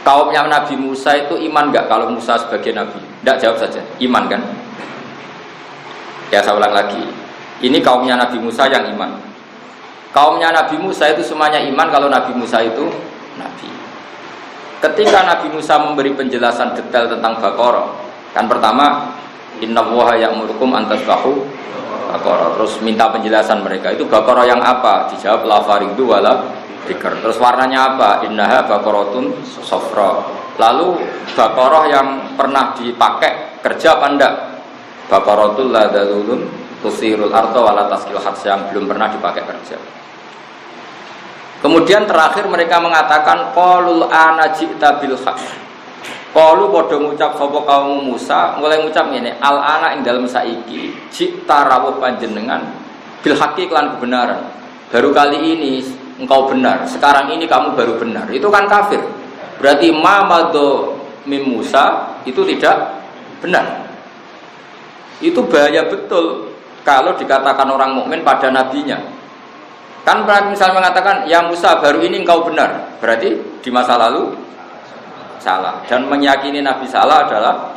kaumnya Nabi Musa itu iman nggak kalau Musa sebagai Nabi? Tidak, jawab saja, iman kan? Ya saya ulang lagi, ini kaumnya Nabi Musa yang iman. Kaumnya Nabi Musa itu semuanya iman kalau Nabi Musa itu Nabi. Ketika Nabi Musa memberi penjelasan detail tentang Baqarah, kan pertama innallaha ya'murukum an tasbahu Baqarah, terus minta penjelasan mereka itu Baqarah yang apa? Dijawab la faridu wala bikr. Terus warnanya apa? Innaha baqaratun safra. Lalu Baqarah yang pernah dipakai kerja apa enggak? Baqaratul la dalulun tusirul arda wala taskil hats, yang belum pernah dipakai kerja. Kemudian terakhir mereka mengatakan qalul ana ji'ta bil haq. Qalu padha ngucap sapa kaum Musa, mulai ngucap ngene, al ana ing dalem saiki ji'ta rawuh panjenengan bil haqqi kelan kebenaran. Baru kali ini engkau benar, sekarang ini kamu baru benar. Itu kan kafir. Berarti ma madho mim Musa itu tidak benar. Itu bahaya betul kalau dikatakan orang mukmin pada nabinya. Kan misalnya mengatakan ya Musa baru ini engkau benar, berarti di masa lalu salah, dan meyakini Nabi salah adalah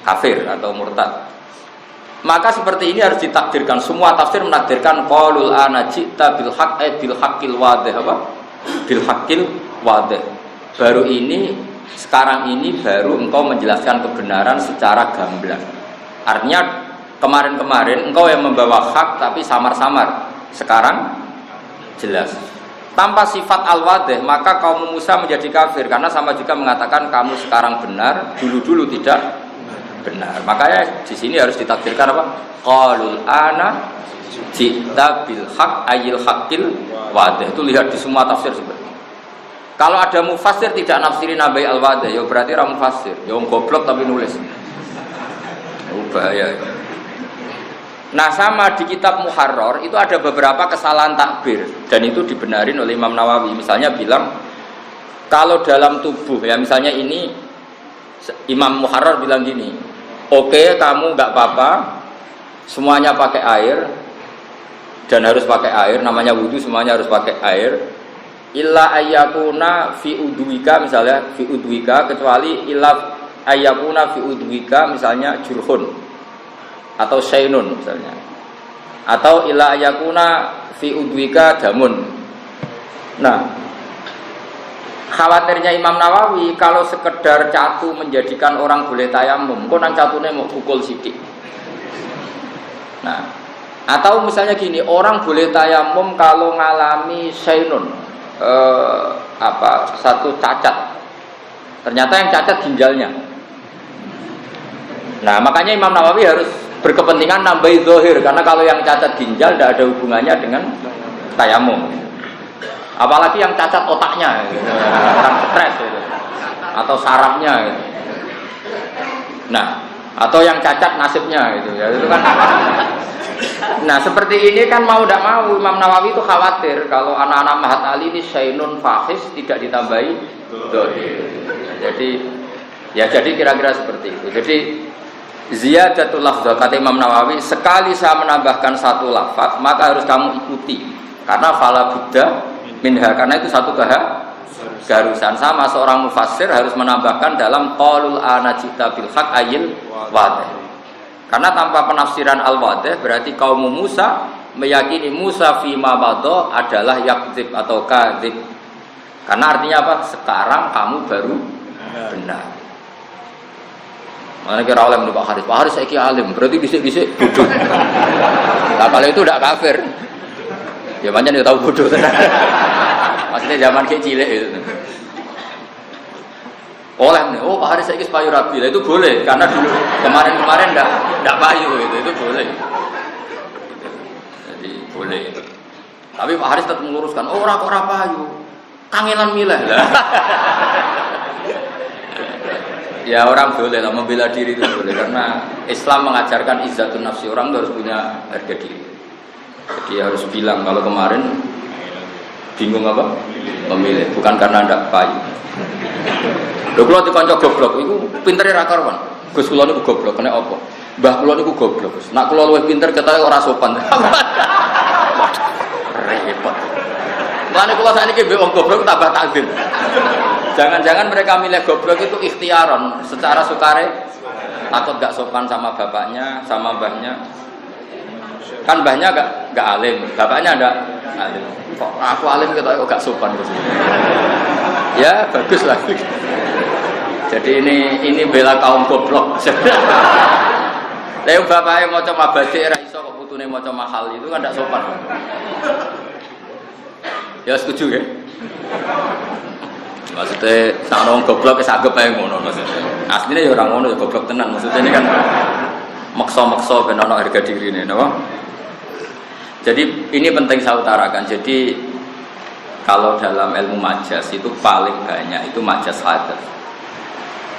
kafir atau murtad. Maka seperti ini harus ditakdirkan. Semua tafsir menakdirkan qaulul ana ji'ta bil haqq bil haqqil wadih, apa? Bil haqqil wadih. Baru ini, sekarang ini baru engkau menjelaskan kebenaran secara gamblang. Artinya kemarin-kemarin engkau yang membawa hak tapi samar-samar. Sekarang jelas. Tanpa sifat al-wadih, maka kaum Musa menjadi kafir karena sama juga mengatakan kamu sekarang benar, dulu-dulu tidak benar. Makanya di sini harus ditakdirkan apa? Qalul ana ji'ta bil haqq ayil haqqil wadih. Itu lihat di semua tafsir seperti itu. Kalau ada mufassir tidak nafsirin nabai al wadih, ya berarti ra mufassir. Ya wong goblok tapi nulis. Bahaya. Nah, sama di kitab Muharrar itu ada beberapa kesalahan takbir dan itu dibenarin oleh Imam Nawawi. Misalnya bilang kalau dalam tubuh, ya misalnya ini Imam Muharrar bilang gini, oke, kamu nggak apa-apa, semuanya pakai air dan harus pakai air, namanya wudhu semuanya harus pakai air. Illa ayyakuna fi udwika, misalnya fi udwika, kecuali illa ayyakuna fi udwika misalnya jurhun atau syainun misalnya, atau illa ayyakuna fi udwika damun. Nah, khawatirnya Imam Nawawi kalau sekedar catu menjadikan orang boleh tayamum, kok nang catune mau pukul sidik. Nah, atau misalnya gini, orang boleh tayamum kalau ngalami syainun, satu cacat. Ternyata yang cacat ginjalnya. Nah, makanya Imam Nawawi harus berkepentingan nambahi zahir, karena kalau yang cacat ginjal tidak ada hubungannya dengan tayamum. Apalagi yang cacat otaknya, stres gitu, atau sarafnya gitu. Nah, atau yang cacat nasibnya gitu ya, itu kan. Nah, seperti ini kan mau tidak mau Imam Nawawi itu khawatir kalau anak-anak Mahat Ali ini syainun fahis tidak ditambahi dohir. Jadi kira-kira seperti itu. Jadi ziyadatul lafzah, kata Imam Nawawi, sekali saya menambahkan satu lafaz maka harus kamu ikuti, karena fala buddha minha, karena itu satu keharusan. Sama seorang mufassir harus menambahkan dalam qaulul ana ji'ta bil haqq ayil wadih, karena tanpa penafsiran al-wadih berarti kaum Musa meyakini Musa fima madha adalah yakdzib atau kadzib, karena artinya apa? Sekarang kamu baru benar. Mana kira alim Pak Haris? Pak Haris saiki alim, berarti disik-disik bodoh. Nah, kalau itu tidak kafir. Ya macam dia tahu bodoh. Maksudnya zaman kecil itu. Oleh nih, oh Pak Haris saiki payu rabi. Itu boleh, karena dulu kemarin tidak payu itu boleh. Jadi boleh. Tapi Pak Haris tetap meluruskan, oh ora payu. Kangenan milih lah. Ya orang boleh lah membela diri itu boleh, karena Islam mengajarkan izzatun nafsi, orang harus punya harga diri. Jadi harus bilang kalau kemarin bingung apa? Memilih, bukan karena ndak payu. Lho kula dikonco goblok iku pintere ra karuan. Gus kula niku goblok, kena apa? Mbah kula niku goblok. Nek kula luwih pinter ketoke ora sopan. Repot. Lan kula sakniki mbek wong goblok tambah takzim. Jangan-jangan mereka milih goblok itu ikhtiaron, secara sukare, takut gak sopan sama bapaknya, sama mbahnya. Kan mbahnya gak alim, bapaknya ada alim. Kok aku alim gitu, kok gak sopan gitu. Ya bagus lah. Jadi ini bela kaum goblok. Lha bapake maca mabadi ra iso kok putune maca mahal itu kan gak sopan. Ya setuju ya. Maksudnya sak wong goblok wis anggap ae ngono maksudnya. Asline ya ora ngono ya goblok tenan. Maksudnya ini kan maksa-maksa ben ana harga dirine, napa? Jadi ini penting saya utarakan. Jadi kalau dalam ilmu majas itu paling banyak itu majas hadas.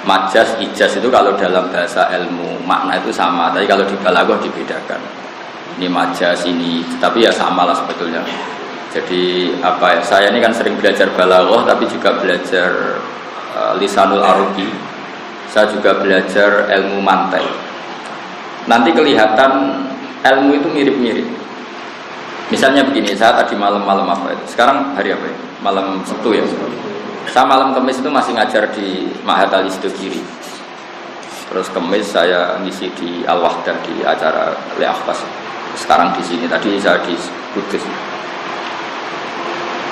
Majas ijaz itu kalau dalam bahasa ilmu makna itu sama, tapi kalau di balaghah dibedakan. Ini majas ini, tapi ya sama lah sebetulnya. Jadi apa ya? Saya ini kan sering belajar balaghah, tapi juga belajar lisanul arabi. Saya juga belajar ilmu mantek. Nanti kelihatan ilmu itu mirip-mirip. Misalnya begini, saya tadi malam-malam apa itu? Sekarang hari apa ya? Malam Sabtu ya. Saya malam Kamis itu masih ngajar di Ma'had Al-Istogiri. Terus Kamis saya ngisi di Al-Wahdah di acara Le'akhbas. Sekarang di sini, tadi saya di Kudus.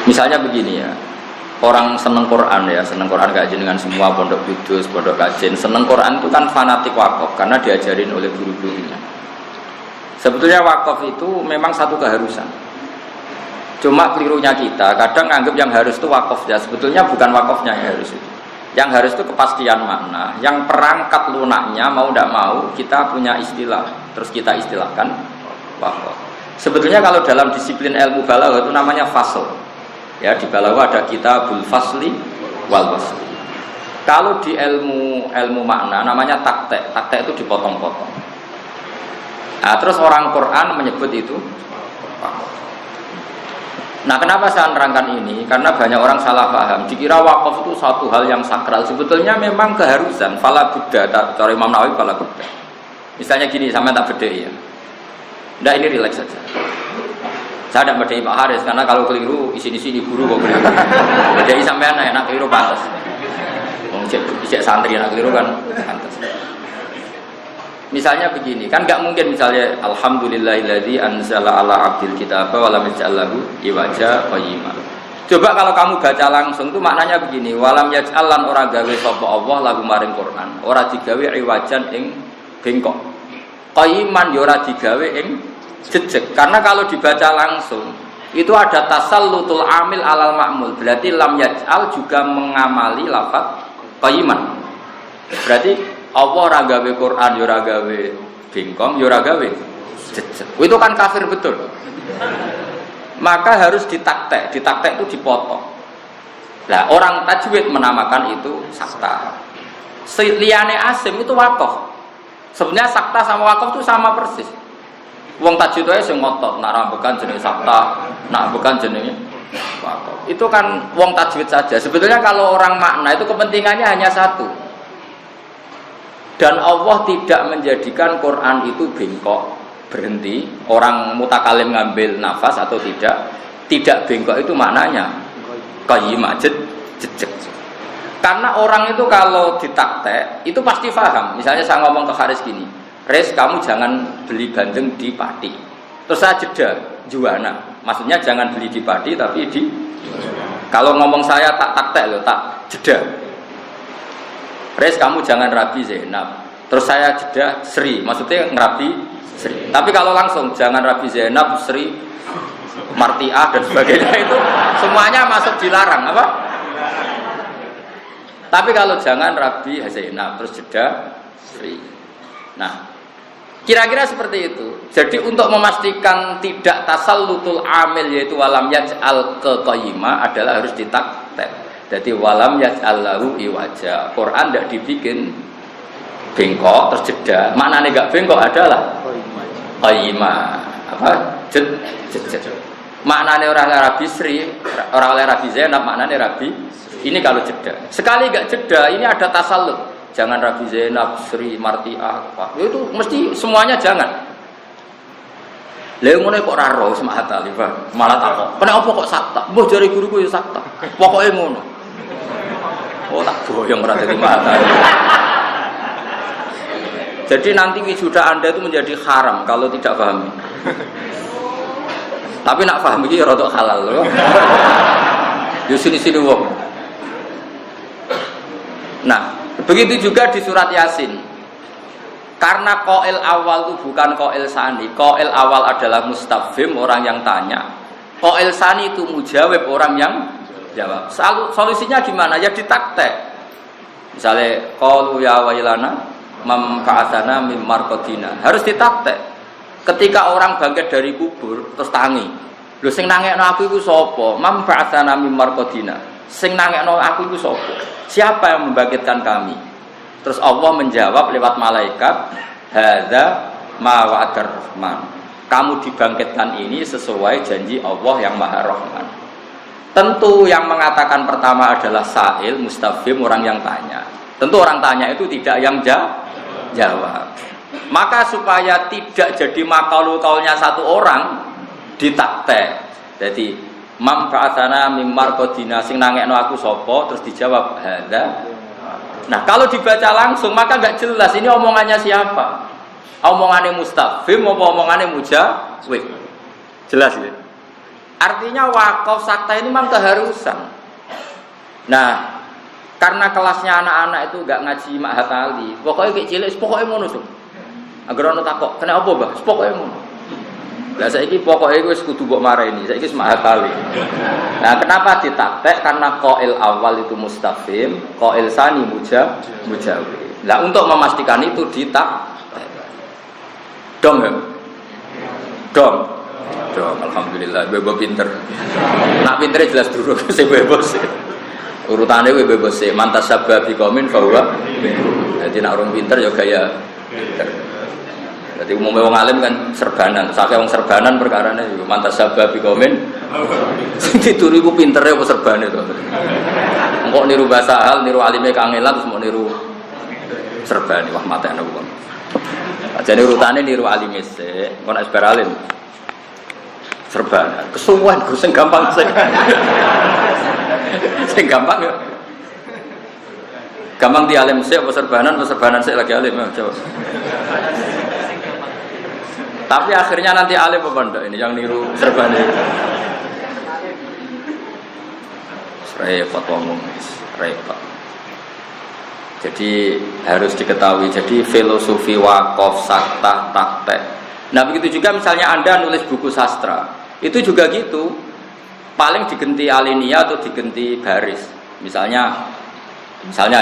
Misalnya begini ya, orang seneng Quran ya, seneng Quran kajian dengan semua pondok Kudus, pondok kajian. Seneng Quran itu kan fanatik wakaf karena diajarin oleh guru-gurunya. Sebetulnya wakaf itu memang satu keharusan. Cuma kelirunya kita, kadang anggap yang harus itu wakaf ya. Sebetulnya bukan wakafnya yang harus itu. Yang harus itu kepastian makna. Yang perangkat lunaknya mau tidak mau kita punya istilah. Terus kita istilahkan wakaf. Sebetulnya kalau dalam disiplin ilmu balaghah itu namanya fasl. Ya di balaghah ada kitabul fasli wal wasli. Kalau di ilmu makna namanya taktek. Taktek itu dipotong-potong. Nah, terus orang Quran menyebut itu. Nah, kenapa saya nerangkan ini? Karena banyak orang salah paham. Dikira wakaf itu satu hal yang sakral. Sebetulnya memang keharusan. Fala Buddha, cara Imam Nawawi fala Buddha. Misalnya gini, sama tak beda ya. Nah, ini relax saja. Saya tidak bedai Pak Haris karena kalau keliru isi-isi guru kok benar. Bedai sampean enak keliru pantas. Wong cek santri enak keliru kan pantas. Misalnya begini, kan nggak mungkin misalnya alhamdulillahilladzi anzala ala abdil kitaba wa lam yaj'al lahu iwaja qayyima. Coba kalau kamu baca langsung itu maknanya begini, walam yaj'al lan ora gawe sapa Allah lagu maring Quran, ora digawe iwajan ing bengkok. Qayyiman ya ora digawe ing jejeg. Karena kalau dibaca langsung itu ada tasallutul amil alal ma'mul. Berarti lam yaj'al juga mengamali lafaz qayyiman. Berarti Allah ora gawe Quran, ya ora gawe bengkong, ya ora gawe jejeg. Itu kan kafir betul. Maka harus ditaktek. Ditaktek itu dipotong. Nah, orang tajwid menamakan itu sakta. Liyane asim itu wakaf. Sebenarnya sakta sama wakaf itu sama persis. Wong tajwid wae sing ngotot, nak rambekan jenenge sakta, nak bukan jenenge wakaf. Itu kan wong tajwid saja. Sebetulnya kalau orang makna itu kepentingannya hanya satu. Dan Allah tidak menjadikan Quran itu bengkok, berhenti. Orang mutakalim ngambil nafas atau tidak bengkok itu maknanya qayyimah jejeg. Karena orang itu kalau ditaktek itu pasti paham. Misalnya saya ngomong ke Haris gini, Res kamu jangan beli bandeng di Pati. Terus saya jeda juana. Maksudnya jangan beli di Pati tapi di. Kalau ngomong saya tak taktek loh, tak jeda. Res kamu jangan Rabi Zainab. Terus saya jeda Sri, maksudnya ngerabi Sri. Tapi kalau langsung jangan Rabi Zainab, Sri, Martiah dan sebagainya itu semuanya masuk dilarang apa? Tapi kalau jangan Rabi Zainab terus jeda Sri. Nah, kira-kira seperti itu. Jadi untuk memastikan tidak tasallutul amil yaitu walam yaj'al ke qayyimah adalah harus ditaktek. Jadi walam yaj'allahu iwaja. Quran tidak dibikin bengkok terus jeda. Maknanya enggak bengkok adalah qayyimah. Apa? Jed. Maknanya orang Arabi Sri, orang Arabi Zainab maknanya Arabi. Ini kalau jeda. Sekali enggak jeda, ini ada tasallut. Jangan Rabi Zainab, Sri, Martiah, apa. Itu mesti semuanya jangan. Lha ngono kok ora ro semak hati malah takok. Kenapa kok sakta? Mbah jare guruku ya sakta. Pokoke ngono. Oh tak boyong ora dadi mata. Jadi nanti wisuda Anda itu menjadi haram kalau tidak paham. Tapi nak paham iki rada halal loh. Yo sini-sini wong. Nah, begitu juga di surat Yasin. Karena qail awal itu bukan qail sani. Qail awal adalah mustafhim, orang yang tanya. Qail sani itu mujawab, orang yang jawab. Solusinya gimana? Ya ditaktek. Misalnya qalu ya wailana memba'atsana mim marqadina. Harus ditaktek. Ketika orang bangkit dari kubur terus tangi. Lho sing nangekno aku iku sapa? Memba'atsana mim marqadina. Sing nangekno aku iku sapa? Siapa yang membangkitkan kami? Terus Allah menjawab lewat malaikat, hadza ma wa'adar rahman. Kamu dibangkitkan ini sesuai janji Allah yang Maha Rahman. Tentu yang mengatakan pertama adalah sa'il, mustafhim, orang yang tanya. Tentu orang tanya itu tidak yang jawab. Maka supaya tidak jadi makaul-kaulnya satu orang ditaktek. Jadi mam ba'atsana mim marqadina sing nangekno aku sapa, terus dijawab hadza. Nah, kalau dibaca langsung maka enggak jelas ini omongannya siapa. Omongannya mustafhim apa omongannya mujawib. Jelas ya? Artinya wakaf sakta ini memang keharusan. Nah, karena kelasnya anak-anak itu enggak ngaji Ma'had Ali. Pokoknya kayak cilik, pokoknya ngono tuh. Agar ono takok, kena apa, Mbah? Pokoknya ngono. Lah saiki pokoke wis kudu mbok mareni, saiki wis Ma'had Ali. Nah, kenapa ditaktek? Karena qail awal itu mustafhim, qail sani mujawib. Nah, untuk memastikan itu ditaktek. Dong ya? Dong. Alhamdulillah, bebo pinter. Nak pintere jelas dulu, sing bebos. Urutane kowe bebos sih, mantas sabab bikomin bahwa. Jadi nak orang pinter ya gaya pinter. Jadi umumnya wong alim kan serbanan, saking wong serbanan perkarane yo mantas sabab bikomin. Sing dituru iku pintere apa serbane to. Engko niru bahasa hal, niru alime kangelan terus mau niru serbane wah matene wong. Ajane urutane niru alime sik, engko nek sebar alim. Serbanan, kesuwen Gus sing gampang sih. Sing gampang ya. Gampang di alim sik apa serbanan sik lagi alim coba. Tapi akhirnya nanti alim apa ndak ini yang niru serbanan. Repot ngomong, repot. Jadi harus diketahui. Jadi filosofi wakaf, sakta, taktek. Nah begitu juga misalnya Anda nulis buku sastra, itu juga gitu. Paling digenti alinea atau digenti baris. Misalnya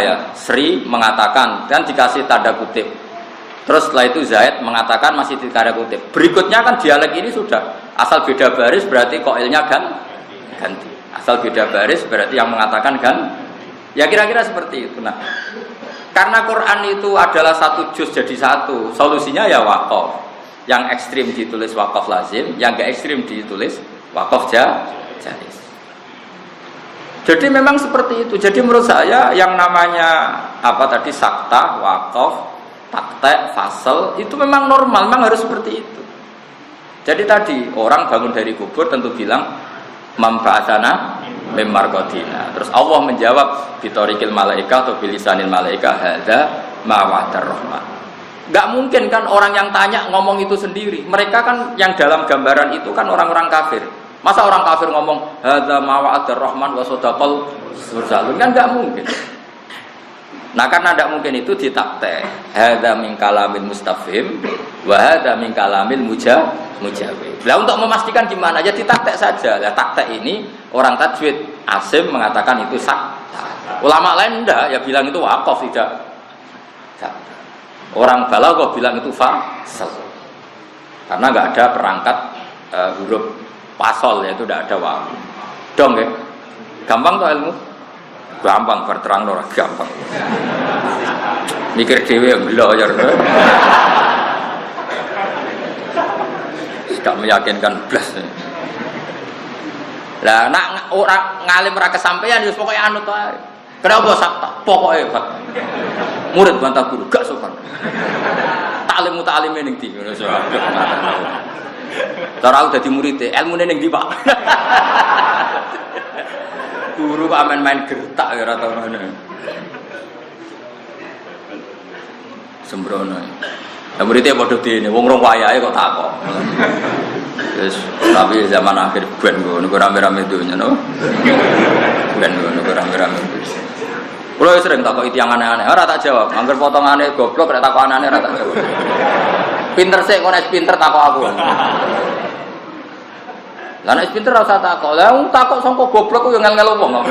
ya Sri mengatakan kan dikasih tanda kutip. Terus setelah itu Zaid mengatakan masih di tanda kutip. Berikutnya kan dialek ini sudah asal beda baris berarti qailnya kan ganti. Asal beda baris berarti yang mengatakan kan. Ya kira-kira seperti itu. Nah, karena Quran itu adalah satu juz jadi satu, solusinya ya wakaf. Yang ekstrim ditulis wakaf lazim, yang enggak ekstrim ditulis wakaf jaiz. Jadi memang seperti itu. Jadi menurut saya yang namanya apa tadi sakta, wakaf, taktek, fasal itu memang normal, memang harus seperti itu. Jadi tadi orang bangun dari kubur tentu bilang memba'atsana mim marqadina. Terus Allah menjawab bitorikil malaika atau bilisanil malaika hadza ma wa'adar rahman. Nggak mungkin kan orang yang tanya ngomong itu sendiri. Mereka kan yang dalam gambaran itu kan orang-orang kafir. Masa orang kafir ngomong hadza ma wa'adar rahman wa sadaqal mursalun, kan nggak mungkin. Nah karena tidak mungkin itu ditaktek. Hadza min kalamil mustafhim wa hadza min kalamil mujawib. Lah untuk memastikan gimana? Ya ditaktek saja. Lah taktek ini orang tajwid Asim mengatakan itu sakta. Ulama lain enggak, ya bilang itu wakaf tidak. Orang balaghah bilang itu fasal. Karena enggak ada perangkat huruf pasol, yaitu tidak ada wawu. Dong ya. Gampang tuh ilmu? Gampang berterang ora gampang. Mikir dhewe ya gelo ya. Tidak meyakinkan blas. Lah nak orang ngalim ora kesampaian ya pokoke anut ae. Kenapa sakta? Pokoke Pak. Murid bantah guru gak sopan. Taklim mutalime ning ndi ngono so. Cara aku dadi murid ilmune ning ndi Pak? Guru kok amen main gertak ya ora tau ngono. Sembrono. Lah muridé padha dene wong rong wayahe kok takok. Wis tapi zaman akhir ben ngono rame-rame donya no. Ben ngono rame-rame. Kulo sering takoki tiyang aneh-aneh, ora tak jawab. Angger potongane goblok rek takok aneh ora tak jawab. Pinter sik kok nek pinter takok aku. Lah nek pinter ora usah takok. Lah wong takok sangko goblok ku yo ngel-ngel wong.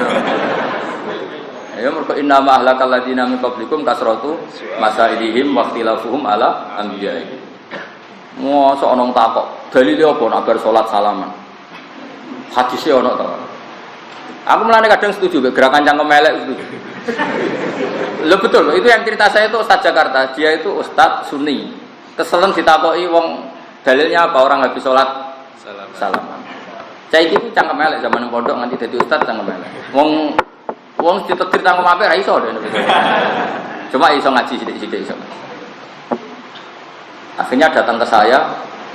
Ya mergo inna ma ahlakal ladina min qablikum kasratu masailihim wa ikhtilafuhum ala anbiya'i. Mosok ana takok, dalile apa nek bar salat salaman? Hadise ana to. Aku mulane kadang setuju gerakan cangkem elek setuju. Loh betul, itu yang cerita saya itu Ustaz Jakarta, dia itu Ustaz Sunni. Keselen ditakoki wong dalilnya apa orang habis sholat salaman. Saya itu cangkem elek zaman pondok nganti dadi Ustaz cangkem elek. Wong ditetir cangkem apik ra iso dene. Cuma iso ngaji sithik-sithik iso. Akhirnya datang ke saya,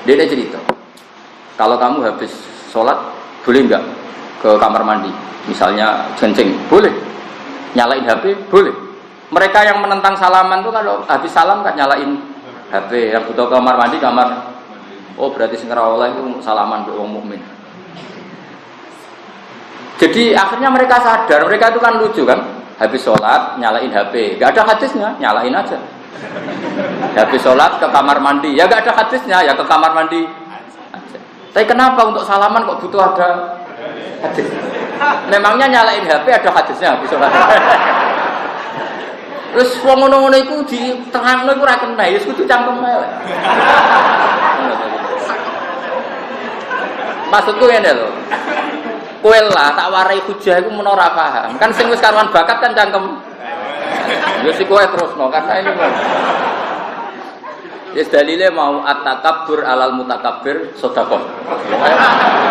dia cerita. Kalau kamu habis sholat boleh enggak ke kamar mandi? Misalnya kencing, boleh. Nyalain HP, boleh. Mereka yang menentang salaman tuh kalau habis salam kan nyalain HP. Yang butuh kamar mandi, kamar. Oh berarti sing ora oleh itu salaman mbek wong mukmin. Jadi akhirnya mereka sadar, mereka itu kan lucu kan. Habis sholat nyalain HP, enggak ada hadisnya, nyalain aja. Habis sholat ke kamar mandi, ya enggak ada hadisnya, ya ke kamar mandi aja. Tapi kenapa untuk salaman kok butuh ada hadis? Memangnya nyalain HP ada hadisnya habis sholat. Terus wong ngono-ngono iku di tengahno iku ora kena, ya kudu cangkem ae. Maksudku ngene lho. Kowe lah tak warai hujah iku menawa ora paham. Kan sing wis karuan bakat kan cangkem. Ya si kowe terusno karena ini. Yes dalile mau at-takabbur alal mutakabbir sedekah.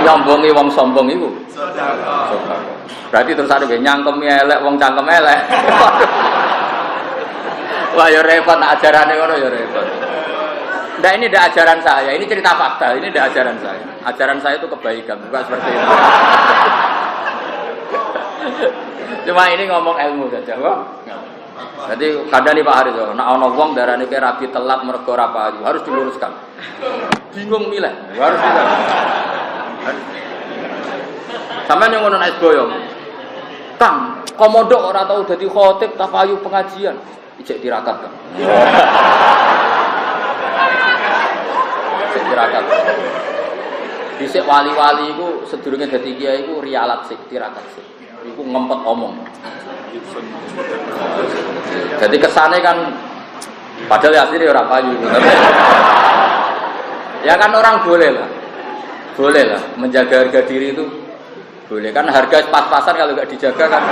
Nyombongi wong sombong iku sedekah. Berarti terus ada nyangkemi elek wong cangkem elek. Wah ya repot nak ajarane ngono ya repot. Nah ini tidak ajaran saya, ini cerita fakta, ini tidak ajaran saya. Ajaran saya itu kebaikan, bukan seperti itu. Cuma ini ngomong ilmu saja, kok. Jadi kadang nih Pak Haris, nak ono wong darane ke rabi telat mergo ora payu, harus diluruskan. Bingung milih, harus diluruskan. Sampeyan yang ngono nek boyong. Kang, komodo ora tau dadi khotib ta payu pengajian. Ijek tirakat, Kang. Ijek tirakat. Dhisik wali-wali iku sedurunge dadi kiai iku rialat sik, tirakat sik. Iku ngempet omong. Jadi kesane kan padahal asline ora payu. Ya kan orang boleh lah menjaga harga diri itu boleh kan, harga pas-pasan kalau nggak dijaga kan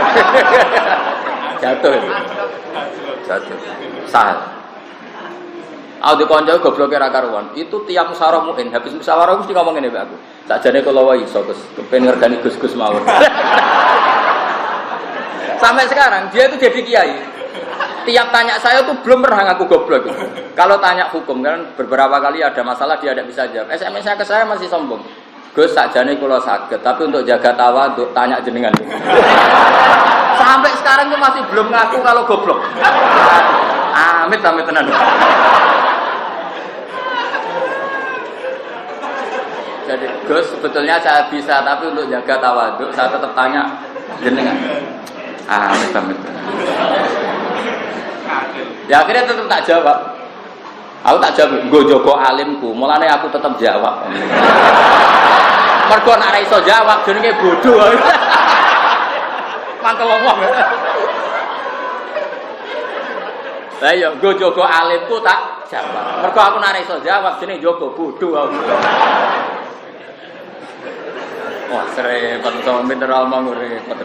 jatuh sah. Aku dikonco gobloke ra karuan. Itu tiap musyawarah mukmin habis musyawarah mesti ngomong ngene mbak aku. Sakjane kula wae iso Gus, kepen ngergani Gus-gus mawon. Sampai sekarang dia itu jadi kiai. Tiap tanya saya tuh belum pernah ngaku goblok. Kalau tanya hukum kan beberapa kali ada masalah dia tidak bisa jawab. SMS-nya ke saya masih sombong. Gus sakjane kula saged, tapi untuk jaga tawadhu tanya jenengan. Sampai sekarang tuh masih belum ngaku kalau goblok. Amit tenan. Jadi Gus sebetulnya saya bisa, tapi untuk jaga tawadhu saya tetap tanya jenengan. Amit. Ya akhirnya tetap tak jawab. Aku tak jawab, nggo jaga alimku, mulane aku tetap jawab. Mergo nek ora iso jawab jenenge bodoh. Mangkel wong. Lah ya nggo jaga alimku tak jawab. Mergo aku nek ora iso jawab jenenge jaga bodoh aku. Wah, repot to mineral repot.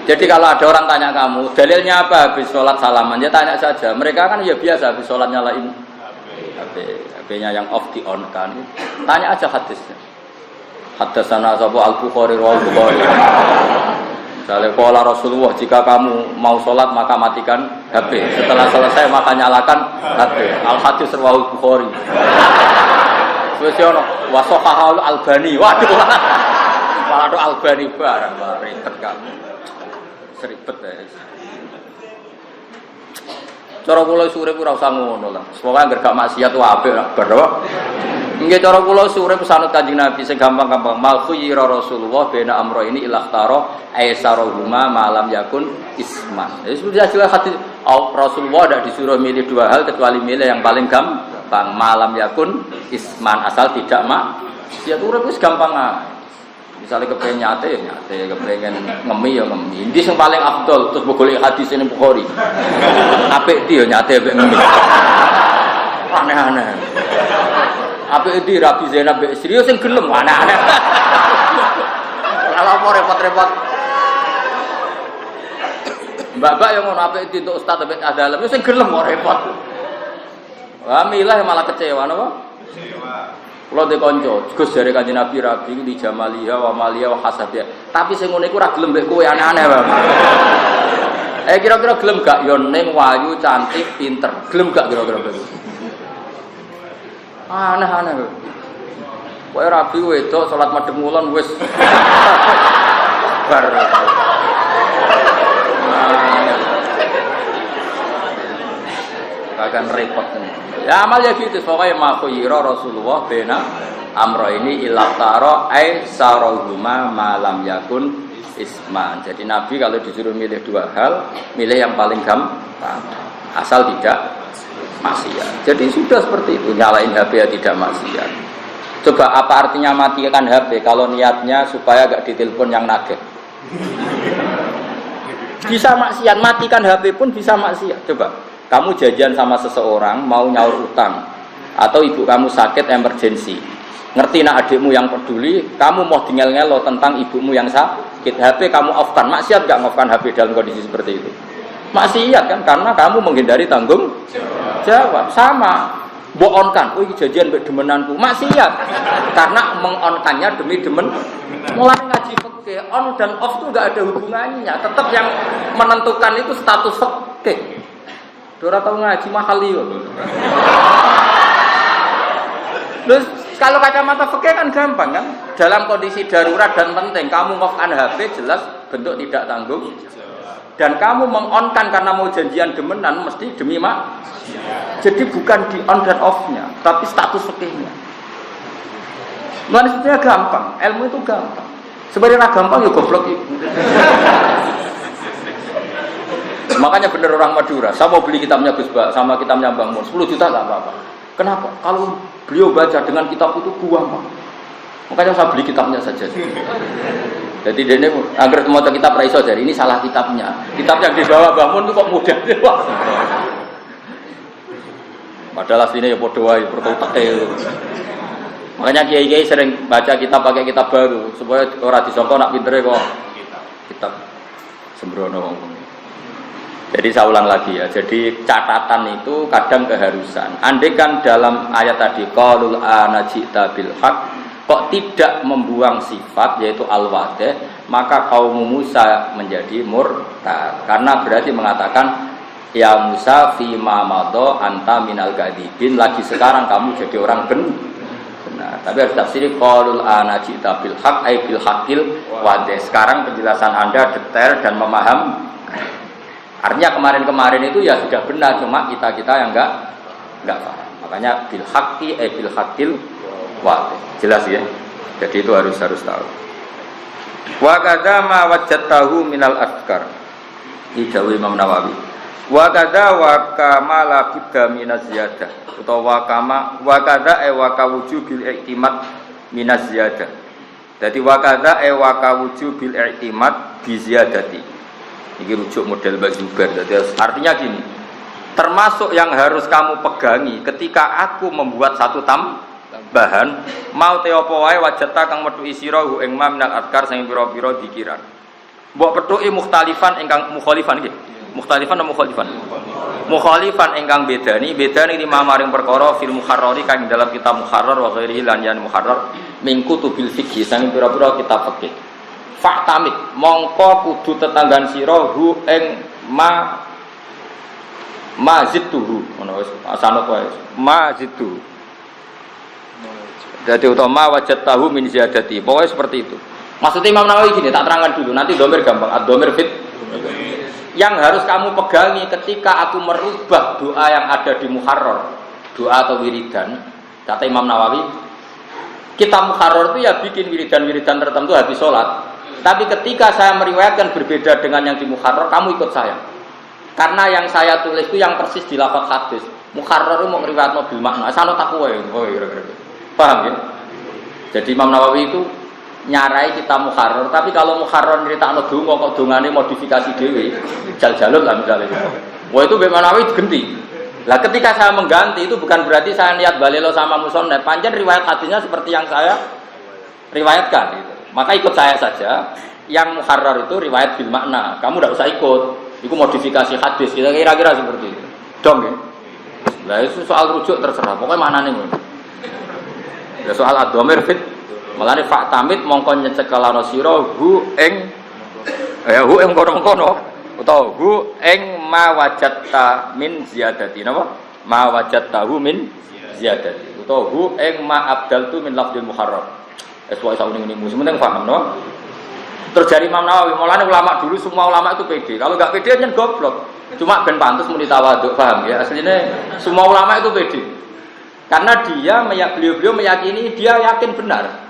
Jadi kalau ada orang tanya kamu, dalilnya apa habis sholat salaman? Ya tanya saja. Mereka kan ya biasa habis sholat nyalain HP-nya yang off di on kan. Tanya aja hadisnya. Haddatsana Abu Al-Bukhari wa Al-Bukhari. Misalnya qala Rasulullah, jika kamu mau sholat maka matikan HP. Setelah selesai maka nyalakan HP. Al-Hadis riwayat Bukhari. Wis ono wa sahahul Albani. Waduh. Malah do Albani barang ribet kamu. Seribet ya. Cara kula urip ora usah ngono lah. Pokoke anggere gak maksiat wae apik lah bar. Nggih cara kula urip sanut Kanjeng Nabi sing gampang-gampang. Mal khuyira Rasulullah bena amro ini ilahtaro aisarahuma malam yakun isman. Ya sudah jelas hati Rasulullah tidak disuruh milih dua hal kecuali milih yang paling gampang malam yakun isman asal tidak maksiat urip wis gampang ae. Misalnya kepengen nyate, kepengen ngemi ya ngemi. Ini yang paling afdol terus boleh hadis ini Bukhari. Apik dia nyate apik ngemi. Aneh-aneh. Apik di Rabi Zainab serius yang gelem aneh-aneh. Kalau mau repot-repot. Mbak-mbak yang mau apik di untuk Ustaz apik adalah yang gelem mau repot. Wah milah malah kecewa napa? Kecewa. Kalau di konco, Gus dari Kanjeng Nabi Rabi di Jamaliha wa Maliha wa Hasabiyah. Tapi sing ngene iku ora gelem mbek kowe aneh-aneh, Bang. Kira-kira gelem gak yo ning wayu, cantik, pinter. Gelem gak kira-kira begitu? Aneh-aneh. Kowe Rabi wedok salat madhep ngulon wis bar. Akan repot nih. Ya amal ya gitu, pokoknya makhuyira Rasulullah bena amro ini ilaktaro aisarahuma malam yakun isman. Jadi Nabi kalau disuruh milih dua hal, milih yang paling gampang, asal tidak maksiat. Jadi sudah seperti itu, nyalain HP ya tidak maksiat. Coba apa artinya matikan HP kalau niatnya supaya gak ditelepon yang nagih? Bisa maksiat, matikan HP pun bisa maksiat. Coba. Kamu janjian sama seseorang mau nyaur utang atau ibu kamu sakit emergensi. Ngerti nak adikmu yang peduli, kamu mau tinggal-ngelo tentang ibumu yang sakit. HP kamu off-kan, maksiat gak ngoff-kan HP dalam kondisi seperti itu? Maksiat kan karena kamu menghindari tanggung jawab. Sama on-kan, oh ini janjian mbek demenanku. Maksiat karena meng-on-kannya demi demen. Mulai ngaji fikih, on dan off itu gak ada hubungannya. Tetap yang menentukan itu status fikih. Dora tahu ngaji mahal yo. Terus kalau kacamata fikih kan gampang kan? Dalam kondisi darurat dan penting, kamu off-kan HP jelas bentuk tidak tanggung. Dan kamu meng-on-kan karena mau janjian demenan mesti demi mak. Jadi bukan di on dan off-nya, tapi status fikihnya. Maksudnya gampang, ilmu itu gampang. Sebenarnya gampang ya goblok itu. Makanya bener orang Madura, saya mau beli kitabnya Gus Ba sama kitabnya Bang Mun, 10 juta nggak apa-apa. Kenapa? Kalau beliau baca dengan kitab itu buang, Pak. Makanya saya beli kitabnya saja. Jadi dia ini agar mau kitab raiso jadi ini salah kitabnya. Kitab yang dibawa Bang Mun itu kok mudah. Padahal aslinya ya bodoh wae, berkotak Makanya kiai-kiai sering baca kitab pakai kitab baru supaya orang disangka nak pintere kok kitab sembrono. Jadi saya ulang lagi ya. Jadi catatan itu kadang keharusan. Andai kan dalam ayat tadi qalul anajita bil haq kok tidak membuang sifat yaitu al-wadih, maka kaum Musa menjadi murtad. Karena berarti mengatakan ya Musa fima madha anta minal kadhibin, lagi sekarang kamu jadi orang benar. Tapi harus tafsiri qalul anajita bil haq ay bil haqqil wadih. Sekarang penjelasan Anda detail dan memaham. Artinya kemarin-kemarin itu ya sudah benar, cuma kita yang enggak paham. Makanya bil haqqi bil haqqil wadih. Jelas ya. Jadi itu harus tahu. Wa kadza ma wajadtahu minal azkar. Ijawi Imam Nawawi. Wa kadza wa kama la budda minaz ziyadah. Utawa wa kadza wa kawujubil i'timad minaz ziyadah. Jadi wa kadza wa kawujubil i'timad bi ziyadati. Ini rujuk model Mbak Zubair. Jadi artinya gini, termasuk yang harus kamu pegangi ketika aku membuat satu tambahan, mau teopo wae wajata kang metu isira hu ing ma minal adkar sing pira-pira dikiran. Mbok pethuki mukhtalifan ingkang mukhalifan nggih. Mukhtalifan atau mukhalifan? Mukhalifan ingkang bedani lima maring perkara fil muharrari kang dalam kitab muharrar wa ghairihi lan yan muharrar min kutubil fiqh sing pira-pira kitab fikih. Faktamik mongko kudu tetanggan sira hu ing mazidtuhu ngono wis asanut wae mazidtu. Dadi utama wajad tahu min ziyadati. Pokoknya seperti itu. Maksudnya Imam Nawawi gini, tak terangkan dulu, nanti domir gampang, ad-domir fit. Yang harus kamu pegangi ketika aku merubah doa yang ada di Muharrar, doa atau wiridan, kata Imam Nawawi, kita Muharrar itu ya bikin wiridan-wiridan tertentu habis sholat. Tapi ketika saya meriwayatkan berbeda dengan yang di Muharrar, kamu ikut saya. Karena yang saya tulis itu yang persis di lafaz hadis. Muharrar itu mau ngeriwayat mobil makna, sana takwa ya, paham ya? Jadi Imam Nawawi itu nyarai kita Muharrar, tapi kalau Muharrar nyeritakno donga kok dongane modifikasi dhewe, jal-jalur lah misalnya. Wah itu Imam Nawawi ganti. Lah ketika saya mengganti itu bukan berarti saya niat balelo sama musonnet, pancen riwayat hadisnya seperti yang saya riwayatkan gitu. Maka ikut saya saja. Yang Muharrar itu riwayat bil makna, kamu tidak usah ikut. Itu modifikasi hadis, kira-kira seperti itu. Dong ya. Lah itu soal rujuk terserah, pokoknya maknane ngono. Ya soal ad-dhamir fit malane faktamit mongko nyecekelana sira hu ing hu ing kono-kono utawa hu ing ma wajatta min ziyadati napa ma wajattahu min ziyadati utawa hu ing ma abdaltu min lafdil muharrar sesuai saune ngene sementing paham no. Terus dari Imam Nawawi mulane ulama dulu semua ulama itu pede, kalau enggak pede kan goblok, cuma ben pantes muni tawadhu, paham ya, aslinya semua ulama itu pede karena beliau meyakini dia yakin benar.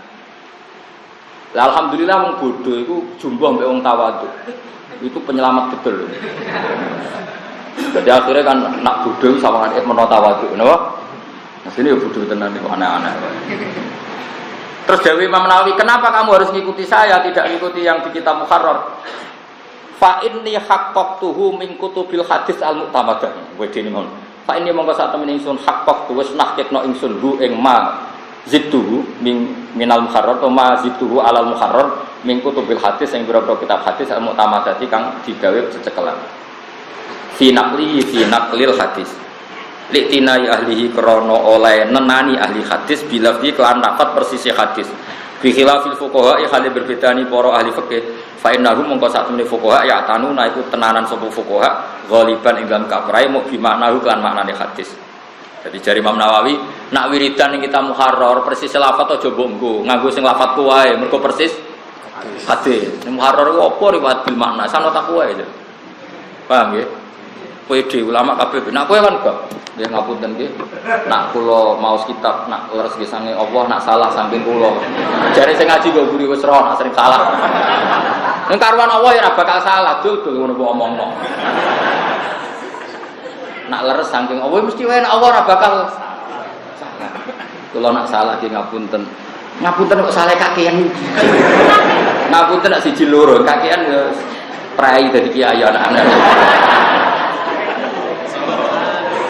Lah alhamdulillah wong bodoh iku jumbo mbek wong tawadhu. Itu penyelamat betul. Jadi akhirnya kan nak bodoh sawangan menawa tawadhu, napa? Nah sini ya bodoh tenan iku aneh-aneh. Terus Dewi Imam Nawawi, kenapa kamu harus ngikuti saya tidak ngikuti yang di kitab Muharrar? Fa inni haqqaqtuhu min kutubil hadis al-mu'tamadah. Wedine ngono. Fa inni mongko sak temen ingsun haqqaqtu wis nahketno ingsun hu ing ma zituhu minal Muharrar atau ma zituhu alal Muharrar min kutubil hadis yang berapa kitab hadis al mu'tamadati kang digawe cecekelan fi naqlil hadis li'tinai ahlihi krana oleh nenani ahli hadis bila fi kelan nafat persisi hadis bi khilafil fuqaha hale berbedani para ahli fikih fa innahum mongko sak temene fuqaha ya tanuna iku tenanan sapa fuqaha ghaliban ing dalam kaprae mu bi maknahu kan maknane hadis. Jadi jari Imam Nawawi, nak wiridan yang kita Muharrar persis lafat aja mbok nganggo sing lafatku wae, mergo persis hadis. Muharrar ku apa riwayat bil makna, sana tak wae. Paham ya? PD ulama kabeh. Nak kowe kan gak. Nggih ngapunten nggih. Nak kula maos kitab, nak leres nggih sange Allah, nak salah saking kula. Jare sing ngaji kok guri wis roh, nak sering salah. Ning karuan Allah ya ora bakal salah, dul ngono kok omongno. Nak leres saking Allah mesti wae Allah ora bakal salah. Kalau nak salah ki ngapunten. Ngapunten kok salah kakean. Ngapunten nak siji loro, kakean ya prai dadi kiai anak-anak.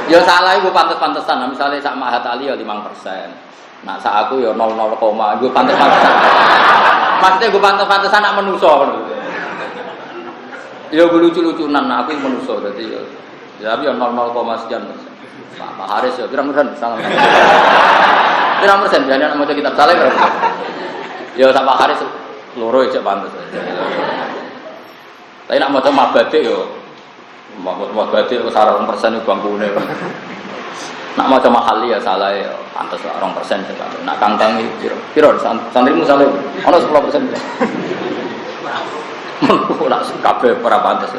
Ya salah iku pantes-pantesan. Misalnya sak Mahat Ali ya 5%. Nak sak aku ya 00, iku pantes-pantesan. Maksudnya gue pantes-pantesan nak menuso ngono. Ya lucu-lucunan aku menuso dadi ya. Ya tapi 00, sekian persen. Pak Haris ya pirang-pirang salah. Pirang persen biasanya mau kitab salah berapa? Ya Pak Haris loro aja pantes. Tapi nak maca mabade yo mabade wis 2% bangkune. Nak maca mahali ya salah ya pantes 2% saja. Nak kangkang iki piro santrimu salah ono 10%. Ora kabeh ora pantes.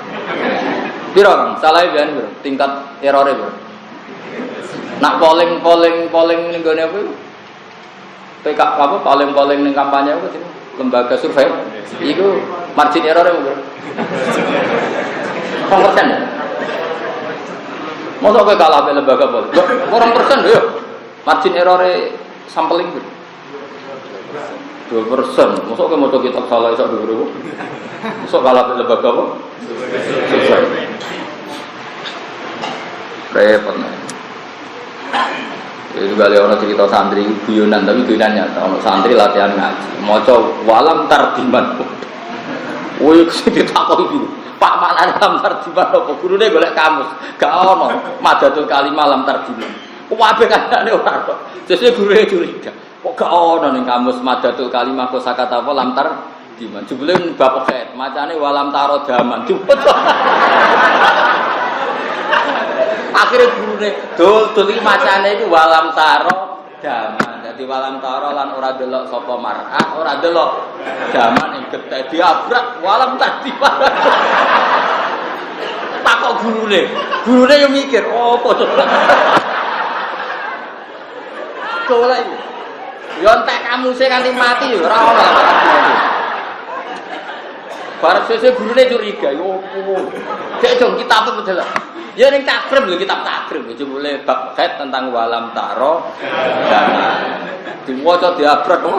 Piro kan salah biyen piro tingkat errore piro. Nak polling ning gone apa iku? PK apa polling ning kampanye apa sih? Lembaga survei. Iku margin errore piro? 0%. Mosok kowe kalah be lembaga polling. 0% lho. Margin errore sampling piro? 2%. Mosok kowe maca kitab salah iso 2%. Mosok kalah be lembaga apa? Survei. Repot nih. Itu kali orang cerita santri guyonan tapi guyonan nyata. Orang santri latihan ngaji, moco walam tardiman. Woi kesini takut itu. Pak mana lam tardiman apa? Gurunya golek kamus. Gak ono. Madatul kalimah lam tardiman. Wabe kan ada orang. Sesuai gurunya curiga. Kok gak ono nih kamus madatul kalimah kosakata apa lam tardiman. Jebule bapak head. Macane walam taro daman. Cepet. Akhirnya gurune dol iki macane iku walam taro daman. Dadi walam tara lan ora delok sapa mar'ah, ora delok jaman ing getih diabrak walam tadi. Takok gurune. Gurune yo mikir, opo to? Sekolah iki. Yo entek kamuse kanthi mati yo ora ono. Bareng sesuk gurune curiga, yo opo? Dek dong kitab apa delok. Ya ning takrib lho kitab takrib yo jebule bab kait tentang walam taro. Diwaca diabrak kok.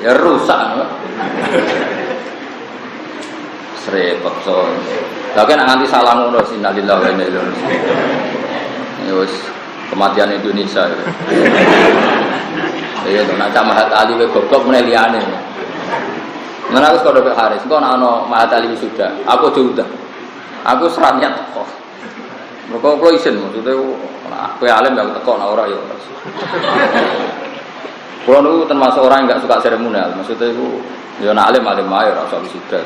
Ya rusak. Repot so. Lah kan nganti salah ngono sinalillah wa inna ilaihi raji'un. Ya wis kematian Indonesia. Ya to nak Mahat Ali we goblok meneh liyane. Mun aku kok Dr. Haris, kok ana Mahat Ali sudah. Aku aja udah. Aku seraniat teko. Mergo kok isin maksude kowe alim ya teko nek ora ya. Kulo niku termasuk orang yang enggak suka seremonial. Maksudnya itu ya nak alim aja ora usah wisuda.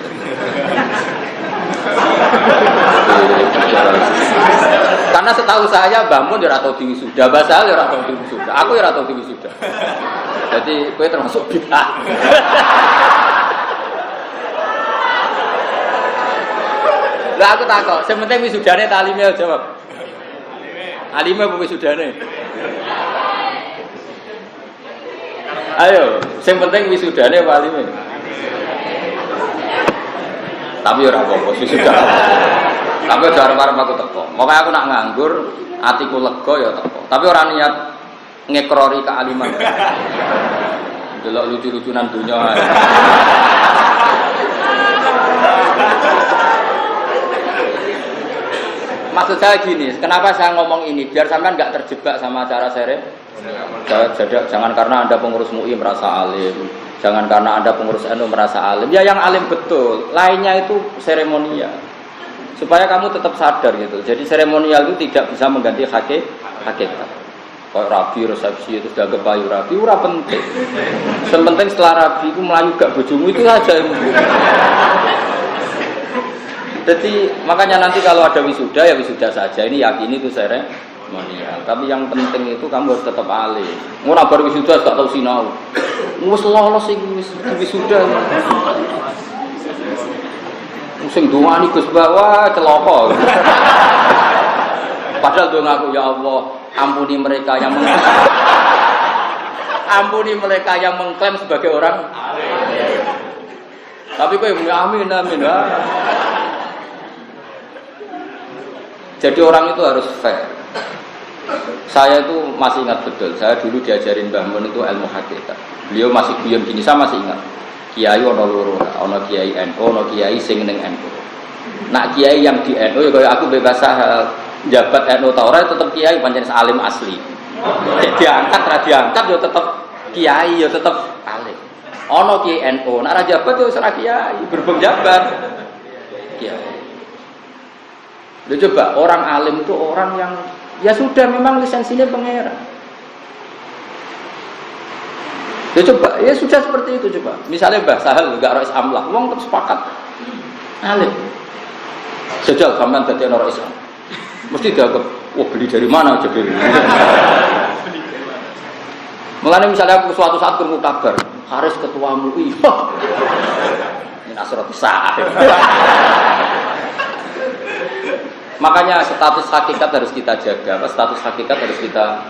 Karena setahu saya Mbah Mun ya ora tau diwisuda, Basal ya ora tau diwisuda. Aku ya ora tau diwisuda. Jadi kowe termasuk bid'ah. Lah aku takok, sing penting wisudane talime jawab. Alime apa wisudane? Ayo, sing penting wisudane apa alime? Tapi ora apa-apa sudah. Tapi ora arep aku teko. Pokoke aku nak nganggur, atiku lega ya teko. Tapi ora niat ngekrori kealiman. Delok lucu-lucunan dunya. Maksud saya gini, kenapa saya ngomong ini? Biar sampean enggak terjebak sama acara sere. Jangan karena Anda pengurus MUI merasa alim. Jangan karena Anda pengurus NU merasa alim. Ya yang alim betul. Lainnya itu seremonial. Supaya kamu tetap sadar gitu. Jadi seremonial itu tidak bisa mengganti hakikat. Kayak rabi, resepsi itu sudah kepayu rabi, ora penting. Sepenting setelah rabi itu melayu gak bojomu itu saja yang Jadi makanya nanti kalau ada wisuda ya wisuda saja. Ini yakini itu seremonial. Tapi yang penting itu kamu harus tetap alim. Mau nabar wisuda gak tahu sinau. Wis lolos iki wisuda. Sing dongani Gus Bawa celaka. Padahal doa aku ya Allah, ampuni mereka yang ampuni mereka yang mengklaim sebagai orang alim. Tapi kok amin amin. Jadi orang itu harus fair. Saya itu masih ingat betul. Saya dulu diajarin Mbah Mun itu ilmu hakikat. Beliau masih guyon gini, saya masih ingat. Kiai ono loro, ono kiai NU, ono kiai sing ning NU. Nak kiai yang di NU ya kaya aku bebas jabat NU ta ora tetep kiai pancen alim asli. Diangkat ra diangkat ya tetep kiai ya tetep alim. Ono kiai NU, nak ra jabat ya ora kiai, berbeng jabat. Kiai. Loh coba, orang alim itu orang yang ya sudah memang lisensinya pangeran. Ya coba, ya sudah seperti itu coba. Misalnya Mbah Sahal enggak Rais Amlah, wong tetap sepakat alim. Sejak sampean dadi ana Rais Amlah. Mesti dianggap, wah beli dari mana aja beli. Mulane misalnya aku suatu saat ketemu kabar, Haris ketua MUI. Ini asrat sah. Makanya status hakikat harus kita jaga. Status hakikat harus kita,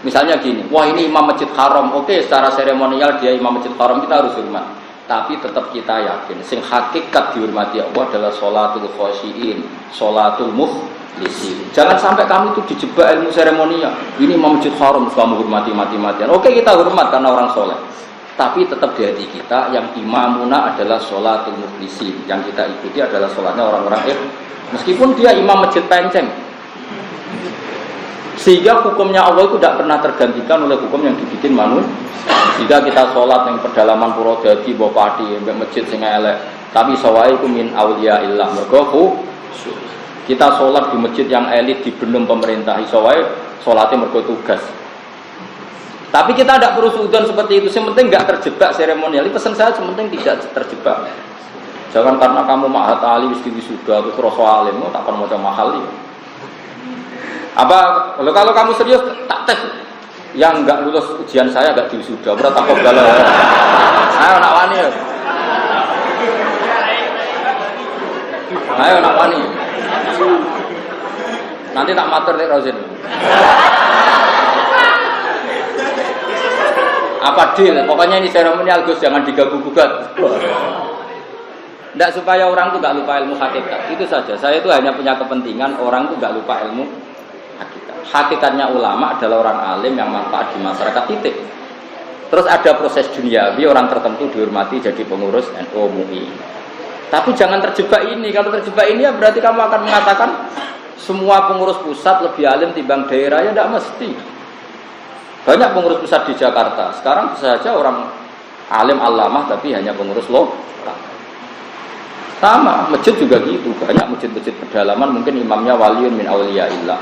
misalnya gini, wah ini imam masjid haram, oke, secara seremonial dia imam masjid haram, kita harus hormat. Tapi tetap kita yakin, sing hakikat dihormati Allah adalah sholatul khosyiin, sholatul mukhlisin. Jangan sampai kamu itu dijebak ilmu seremonial. Ini imam masjid haram, kamu hormati mati-matian. Oke, kita hormat karena orang soleh. Tapi tetap di hati kita yang imamuna adalah sholatul mukhlisin. Yang kita ikuti adalah sholatnya orang-orang meskipun dia imam masjid penceng, sehingga hukumnya Allah itu tidak pernah tergantikan oleh hukum yang dibikin manusia. Jika kita sholat yang pedalaman Purwodadi, Bopati, masjid sing elek, tapi sawai itu min auliya illah mergo kita sholat di masjid yang elit di benum pemerintah, sawai sholatnya mergo tugas. Tapi kita tidak perlu suudon seperti itu. Yang penting nggak terjebak seremonial. Pesan saya yang penting tidak terjebak. Jangan karena kamu Mahat Ali wis wisuda terus rasa alim, takkan macam mahal iki. Apa kalau kamu serius tak tes. Yang enggak lulus ujian saya enggak diwisuda, berarti tak kobal. Ayo nak wani. Ayo nak wani. Nanti tak matur nek Rozin. Apa deal? Pokoknya ini seremonial Gus, jangan diganggu-gugat. Tidak supaya orang itu nggak lupa ilmu hakikat. Itu saja. Saya itu hanya punya kepentingan orang itu nggak lupa ilmu hakikat. Hakikatnya ulama adalah orang alim yang manfaat di masyarakat titik. Terus ada proses duniawi, orang tertentu dihormati jadi pengurus NU MUI. Tapi jangan terjebak ini. Kalau terjebak ini ya berarti kamu akan mengatakan semua pengurus pusat lebih alim timbang daerah, ya tidak mesti. Banyak pengurus pusat di Jakarta. Sekarang bisa saja orang alim alamah tapi hanya pengurus lokal. Sama, masjid juga gitu. Banyak masjid-masjid pedalaman mungkin imamnya waliun min auliyaillah.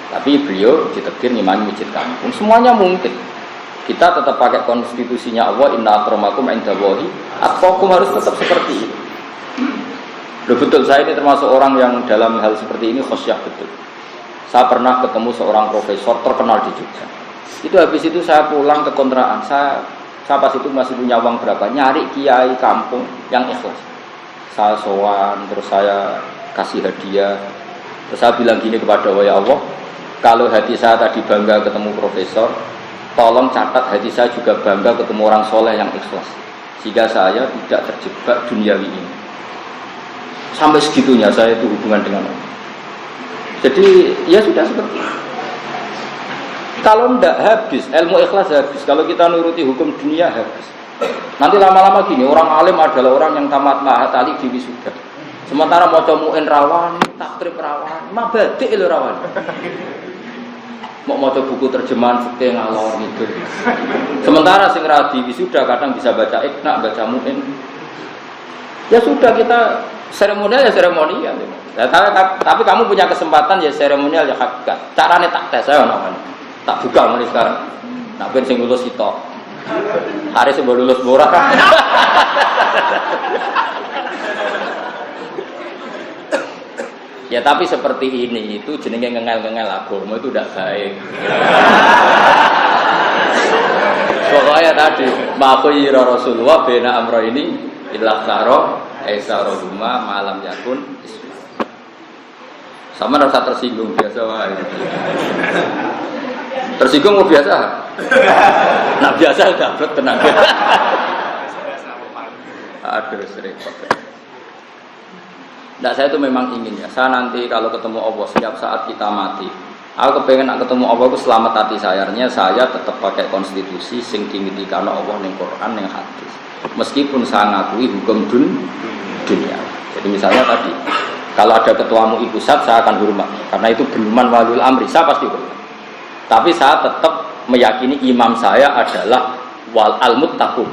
Tapi beliau ditakdir imam masjid kampung. Semuanya mungkin. Kita tetap pakai konstitusinya Allah, inna akramakum indallahi atqakum, harus tetap seperti itu. Loh, betul, saya ini termasuk orang yang dalam hal seperti ini khosyah betul. Saya pernah ketemu seorang profesor terkenal di Jogja. Itu habis itu saya pulang ke kontrakan. Saya pas itu masih punya uang berapa, nyari kiai kampung yang ikhlas. Saya sowan, terus saya kasih hadiah. Terus saya bilang gini kepada Allah, ya Allah, kalau hati saya tadi bangga ketemu profesor, tolong catat hati saya juga bangga ketemu orang soleh yang ikhlas, sehingga saya tidak terjebak duniawi ini. Sampai segitunya saya itu hubungan dengan Allah. Jadi ya sudah seperti itu. Kalau tidak habis, ilmu ikhlas habis. Kalau kita nuruti hukum dunia habis. Nanti lama-lama gini, orang alim adalah orang yang tamat mahat tali di wisuda. Sementara mau comuin rawan, takrib rawan, mabadik itu rawan. Mau buku terjemahan fikih ngalor gitu. Sementara sing radi wisuda kadang bisa baca ikna, baca muin. Ya sudah, kita seremonial ya seremonial. Ya, tapi kamu punya kesempatan ya seremonial ya hakikat. Caranya tak tes saya namanya. Tak buka mulai sekarang. Nak ben sing lulus itu. Hari sebelum lulus borak. Ya tapi seperti ini itu jenenge ngengel-ngengel agama itu udah baik. Pokoknya tadi ma'khuyira Rasulullah bena amro ini ilah karo aisarohuma malam yakun. Sama rasa tersinggung biasa wae. Tersinggung mau biasa? Nah biasa udah berat tenang. Aduh repot. Nah saya itu memang ingin ya, saya nanti kalau ketemu Allah setiap saat kita mati, aku kepengen ketemu Allah itu selamat hati sayarnya, saya tetap pakai konstitusi sing dingitikana Allah ning Quran ning hadis. Meskipun saya ngakui hukum dunia. Jadi misalnya tadi, kalau ada ketua MUI pusat saya akan hormat, karena itu benuman waliul amri, saya pasti hormat. Tapi saya tetap meyakini imam saya adalah wal al-muttaqun.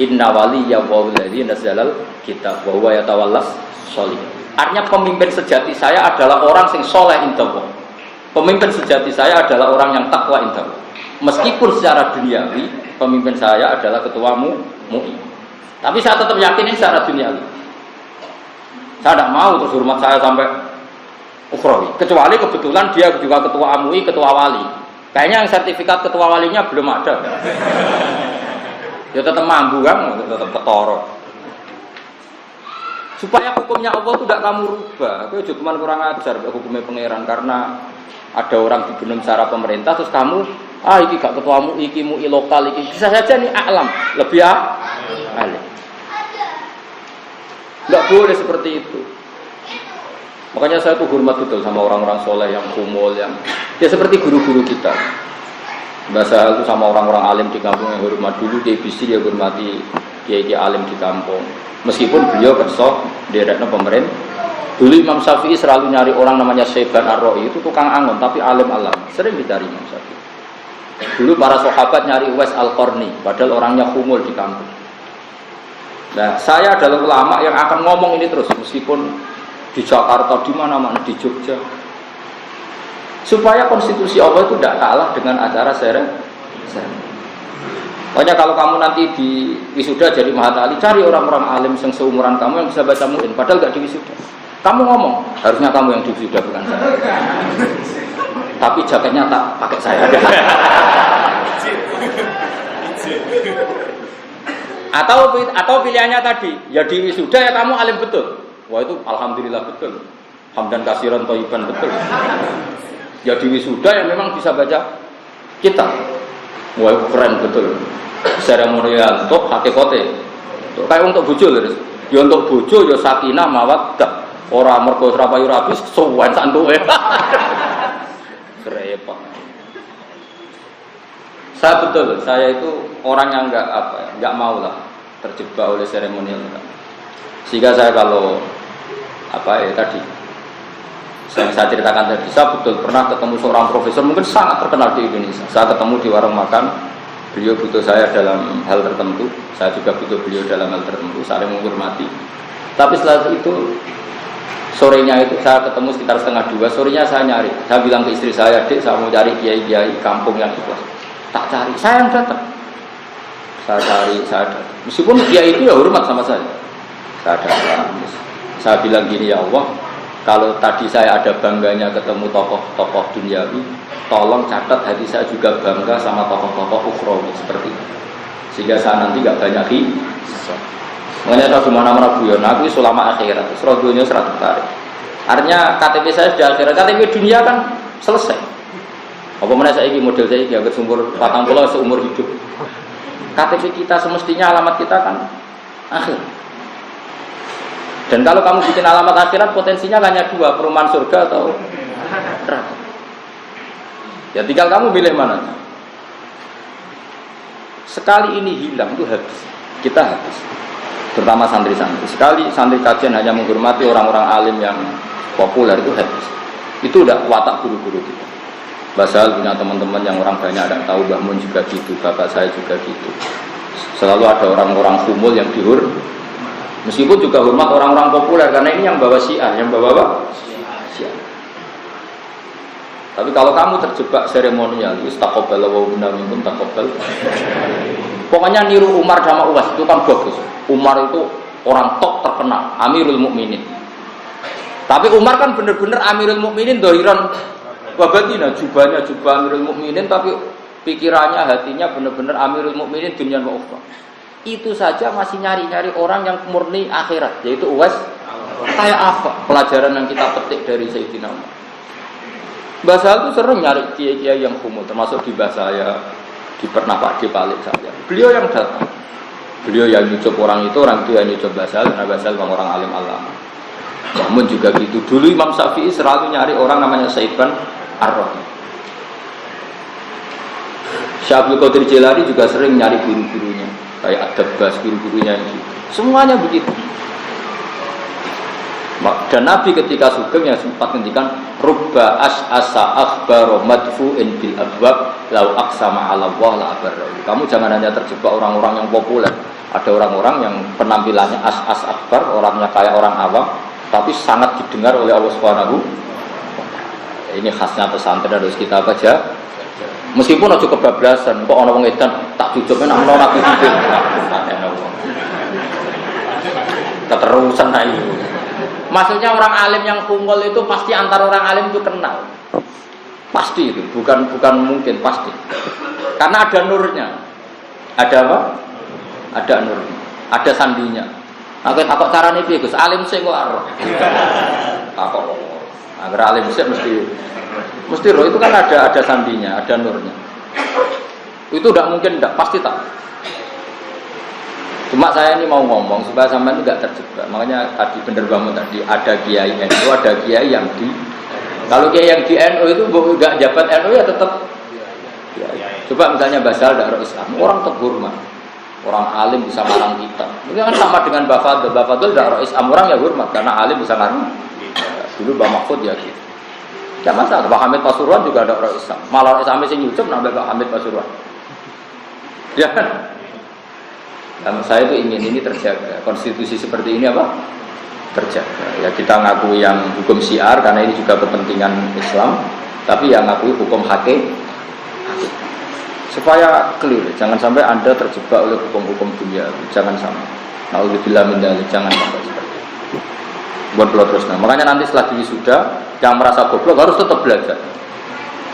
Inna waliyya walladzi nazzalal kitab wa huwa yatawallas solih. Artinya pemimpin sejati saya adalah orang yang soleh indallah. Pemimpin sejati saya adalah orang yang takwa indallah. Meskipun secara duniawi pemimpin saya adalah ketua MUI, tapi saya tetap yakinin secara duniawi. Saya tidak mau terus hormat saya sampai ukhrawi. Kecuali kebetulan dia juga ketua MUI, ketua wali. Kayaknya yang sertifikat ketua walinya belum ada. Ya tetap mampu kan, tetap ketoro. Supaya hukumnya Allah itu tidak kamu rubah. Itu cuma kurang ajar hukumnya pangeran, karena ada orang dibunuh secara pemerintah terus kamu iki gak ketua MUI, iki MUI lokal, iki bisa saja nih alam lebih alim. Enggak boleh seperti itu. Makanya saya tuh hormat betul sama orang-orang soleh yang kumul, yang dia seperti guru-guru kita. Bahasa itu sama orang-orang alim di kampung yang hormat dulu, dia bisa dia hormati kiai-kiai alim di kampung. Meskipun beliau kerso direkno pemerintah. Dulu Imam Syafi'i selalu nyari orang namanya Syaiban Ar-Ra'i, itu tukang angon tapi alim alam. Sering dicari Imam Syafi'i. Dulu para sahabat nyari Uwais Al-Qarni, padahal orangnya kumul di kampung. Nah, saya adalah ulama yang akan ngomong ini terus meskipun di Jakarta, di mana-mana, di Jogja. Supaya konstitusi Allah itu tidak kalah dengan acara seremonial. Makanya kalau kamu nanti di wisuda jadi mahatali, cari orang-orang alim yang seumuran kamu yang bisa baca muin, padahal gak di wisuda. Kamu ngomong, harusnya kamu yang sudah bukan saya. Tapi jaketnya tak pakai saya. Atau pilihannya tadi, ya di wisuda ya kamu alim betul. Wah itu alhamdulillah betul. Hamdan kasiran thayyiban betul. Ya di wisuda yang memang bisa baca kitab. Wah itu keren betul. Seremonial untuk hakikate. Kayak untuk bojo lho. Ya untuk bojo ya sakinah mawaddah. Ora mergo rapayu rabi sowan santuke. Repot. Saya itu orang yang enggak mau lah terjebak oleh seremonial. Sehingga saya kalau tadi saya ceritakan tadi, saya betul pernah ketemu seorang profesor mungkin sangat terkenal di Indonesia. Saya ketemu di warung makan, beliau butuh saya dalam hal tertentu, saya juga butuh beliau dalam hal tertentu, saling menghormati. Tapi setelah itu sorenya itu saya ketemu sekitar 1:30, sorenya saya nyari. Saya bilang ke istri saya, "Dek, saya mau cari kiai-kiai kampung yang ikhlas." Tak cari, saya yang datang. Saya cari, saya datang. Meskipun kiai itu ya hormat sama saya. Saya datang. Saya bilang gini, ya Allah, kalau tadi saya ada bangganya ketemu tokoh-tokoh duniawi, tolong catat hati saya juga bangga sama tokoh-tokoh ukhrawi seperti itu. Sehingga saya nanti gak banyak hisab. Makanya saya gimana-mana guyon, aku ulama akhirat, serodonya serat tertarik. Artinya KTP saya sudah akhirat, KTP dunia kan selesai. Apa mana saya ini model saya ini agak sumur 40 seumur hidup. KTP kita semestinya alamat kita kan akhir. Dan kalau kamu bikin alamat akhirat potensinya hanya 2, perumahan surga atau neraka. Ya tinggal kamu pilih mana. Sekali ini hilang itu habis. Kita habis. Terutama santri-santri. Sekali santri kajian hanya menghormati orang-orang alim yang populer itu habis. Itu udah watak guru-guru kita. Basal punya teman-teman yang orang banyak ada tahu, Mbah Mun juga gitu, bapak saya juga gitu. Selalu ada orang-orang kumul yang dihormati. Meskipun juga hormat orang-orang populer karena ini yang bawa syiar, yang bawa apa? Syiar. Tapi kalau kamu terjebak seremonial, istaqobal wa minkum taqabbal. Pokoknya niru Umar sama Uwais itu kan bagus. Umar itu orang top terkenal, Amirul Mukminin. Tapi Umar kan benar-benar Amirul Mukminin dohiran wabatina, jubahnya jubah Amirul Mukminin, tapi pikirannya, hatinya benar-benar Amirul Mukminin dunia wa ukhra. Itu saja masih nyari-nyari orang yang murni akhirat, yaitu Uwais. Kayak apa pelajaran yang kita petik dari Sayyidina Umar? Mbah Sahal itu sering nyari kiai-kiai yang kumul, termasuk di Mbah saya, di pernah Pak di Palik saya. Beliau yang datang, beliau yang nyucup orang itu yang nyucup Mbah Sahal, karena Mbah Sahal orang alim alama. Namun juga gitu. Dulu Imam Syafi'i selalu nyari orang namanya Saiban Ar-Rahim. Syabul Qadir Jilani juga sering nyari guru-gurunya, kayak Ad-Dabbas, guru-gurunya yang gitu. Semuanya begitu. Dan Nabi ketika sugeng yang sempat ngendikan rubba as'asa akhbaro madfu'in bil abwab lau aqsama 'ala Allah la abarra. Kamu jangan hanya terjebak orang-orang yang populer. Ada orang-orang yang penampilannya as-as akbar, orangnya kayak orang awam, tapi sangat didengar oleh Allah Subhanahu. Ini khasnya pesantren harus kita baca. Meskipun aja kebablasan, kok ana wong edan tak jujurke nang ana Nabi itu. Keterusan ae. Maksudnya orang alim yang kumpul itu pasti antar orang alim itu kenal. Pasti itu, bukan mungkin, pasti. Karena ada nurnya. Ada apa? Ada nurnya. Ada sandinya. Nah, takok carane piye, Gus? Alim sing kok ora. Takok. Agar alim sik mesti roh itu kan ada sandinya, ada nurnya. Itu tidak mungkin, tidak pasti tak. Cuma saya ini mau ngomong supaya sampean itu tidak terjebak. Makanya tadi bener banget tadi ada kiai NU, ada kiai yang di. Kalau kiai yang di NU itu enggak jabat NU ya tetap. Ya. Coba misalnya Basal dakwah Islam, orang terhormat, orang alim bisa ngarang kitab. Ini kan sama dengan Bafadul dakwah Islam, orang ya hormat karena alim bisa ngarang. Dulu Mbah Mahfud ya gitu. Tidak masalah, Pak Hamid Pasuruan juga ada orang Islam. Malah orang Islam yang nyucup nambah Pak Hamid Pasuruan. Ya kan? Dan saya itu ingin ini terjaga. Konstitusi seperti ini apa? Terjaga. Ya kita ngakui yang hukum syiar karena ini juga kepentingan Islam. Tapi yang ngakui hukum hakim. Supaya clear, jangan sampai Anda terjebak oleh hukum-hukum dunia. Jangan sampai. Nauzubillah min dzalik, jangan sampai seperti itu. buat terus. Nah, makanya nanti setelah wisuda yang merasa goblok harus tetap belajar.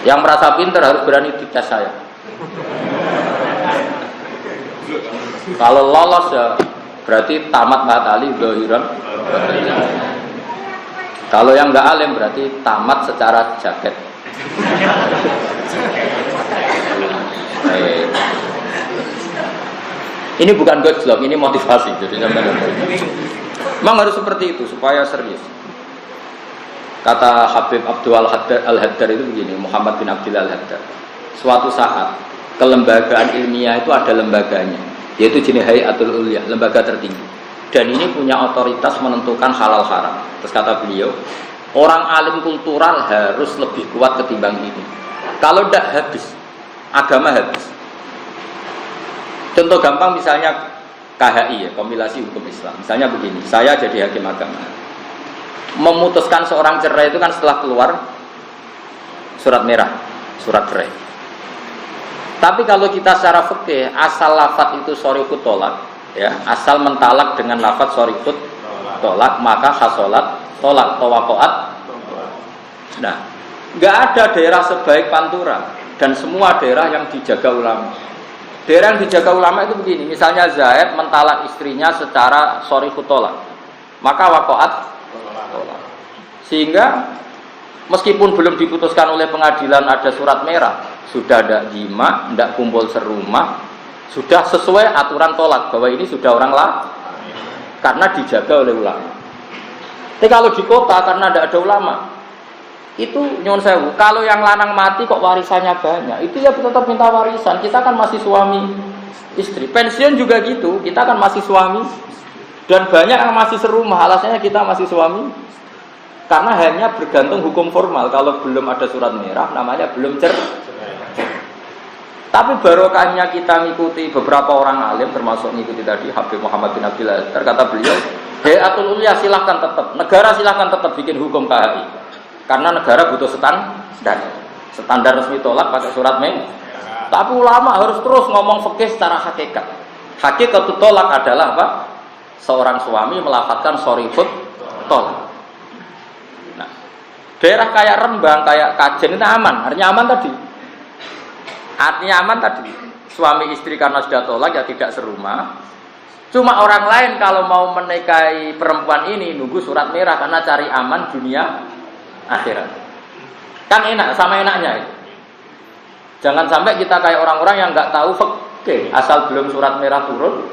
Yang merasa pintar harus berani dites saya. Kalau lolos ya berarti tamat Mahat Ali zahiran. Kalau yang nggak alim berarti tamat secara jaket. Ini bukan gojlok, ini motivasi. Jadi memang harus seperti itu supaya serius. Kata Habib Abdul Al-Haddad itu begini, Muhammad bin Abdul Al-Haddad. Suatu saat kelembagaan ilmiah itu ada lembaganya, yaitu jenis Hayatul Ulya, lembaga tertinggi. Dan ini punya otoritas menentukan halal haram. Terus kata beliau, orang alim kultural harus lebih kuat ketimbang ini. Kalau tidak habis, agama habis. Contoh gampang misalnya KHI ya, kompilasi hukum Islam. Misalnya begini, saya jadi hakim agama. Memutuskan seorang cerai itu kan setelah keluar surat merah, surat cerai. Tapi kalau kita secara fikih, asal lafadz itu sorikut tolak, ya, asal mentalak dengan lafadz sorikut tolak, maka hasolat tolak tawakoat. Nah, nggak ada daerah sebaik Pantura dan semua daerah yang dijaga ulama. Daerah yang dijaga ulama itu begini, misalnya Zaid mentalak istrinya secara sorikut tolak, maka wakoat tolak. Sehingga meskipun belum diputuskan oleh pengadilan ada surat merah, sudah ada jima, tidak kumpul serumah, sudah sesuai aturan tolak bahwa ini sudah orang lah, karena dijaga oleh ulama. Tapi kalau di kota karena tidak ada ulama, itu nyuwun sewu. Kalau yang lanang mati kok warisannya banyak, itu ya tetap minta warisan. Kita kan masih suami istri. Pensiun juga gitu, kita kan masih suami. Dan banyak yang masih serumah, alasannya kita masih suami. Karena hanya bergantung hukum formal. Kalau belum ada surat merah, namanya belum cerai. Tapi barokahnya kita mengikuti beberapa orang alim, termasuk mengikuti tadi Habib Muhammad bin Abdul Aziz. Kata beliau, Hayatul Ulya silahkan tetap, negara silahkan tetap bikin hukum KHI. Karena negara butuh standar resmi tolak pakai surat merah. Tapi ulama harus terus ngomong fikih secara hakikat. Hakikat tolak adalah apa? Seorang suami melafadzkan sorifut tolak. Nah, daerah kayak Rembang, kayak Kajen itu aman. Artinya aman tadi. Artinya aman tadi. Suami istri karena sudah tolak ya tidak serumah. Cuma orang lain kalau mau menikahi perempuan ini nunggu surat merah karena cari aman dunia akhirat. Kan enak, sama enaknya itu. Jangan sampai kita kayak orang-orang yang nggak tahu fikih, asal belum surat merah turun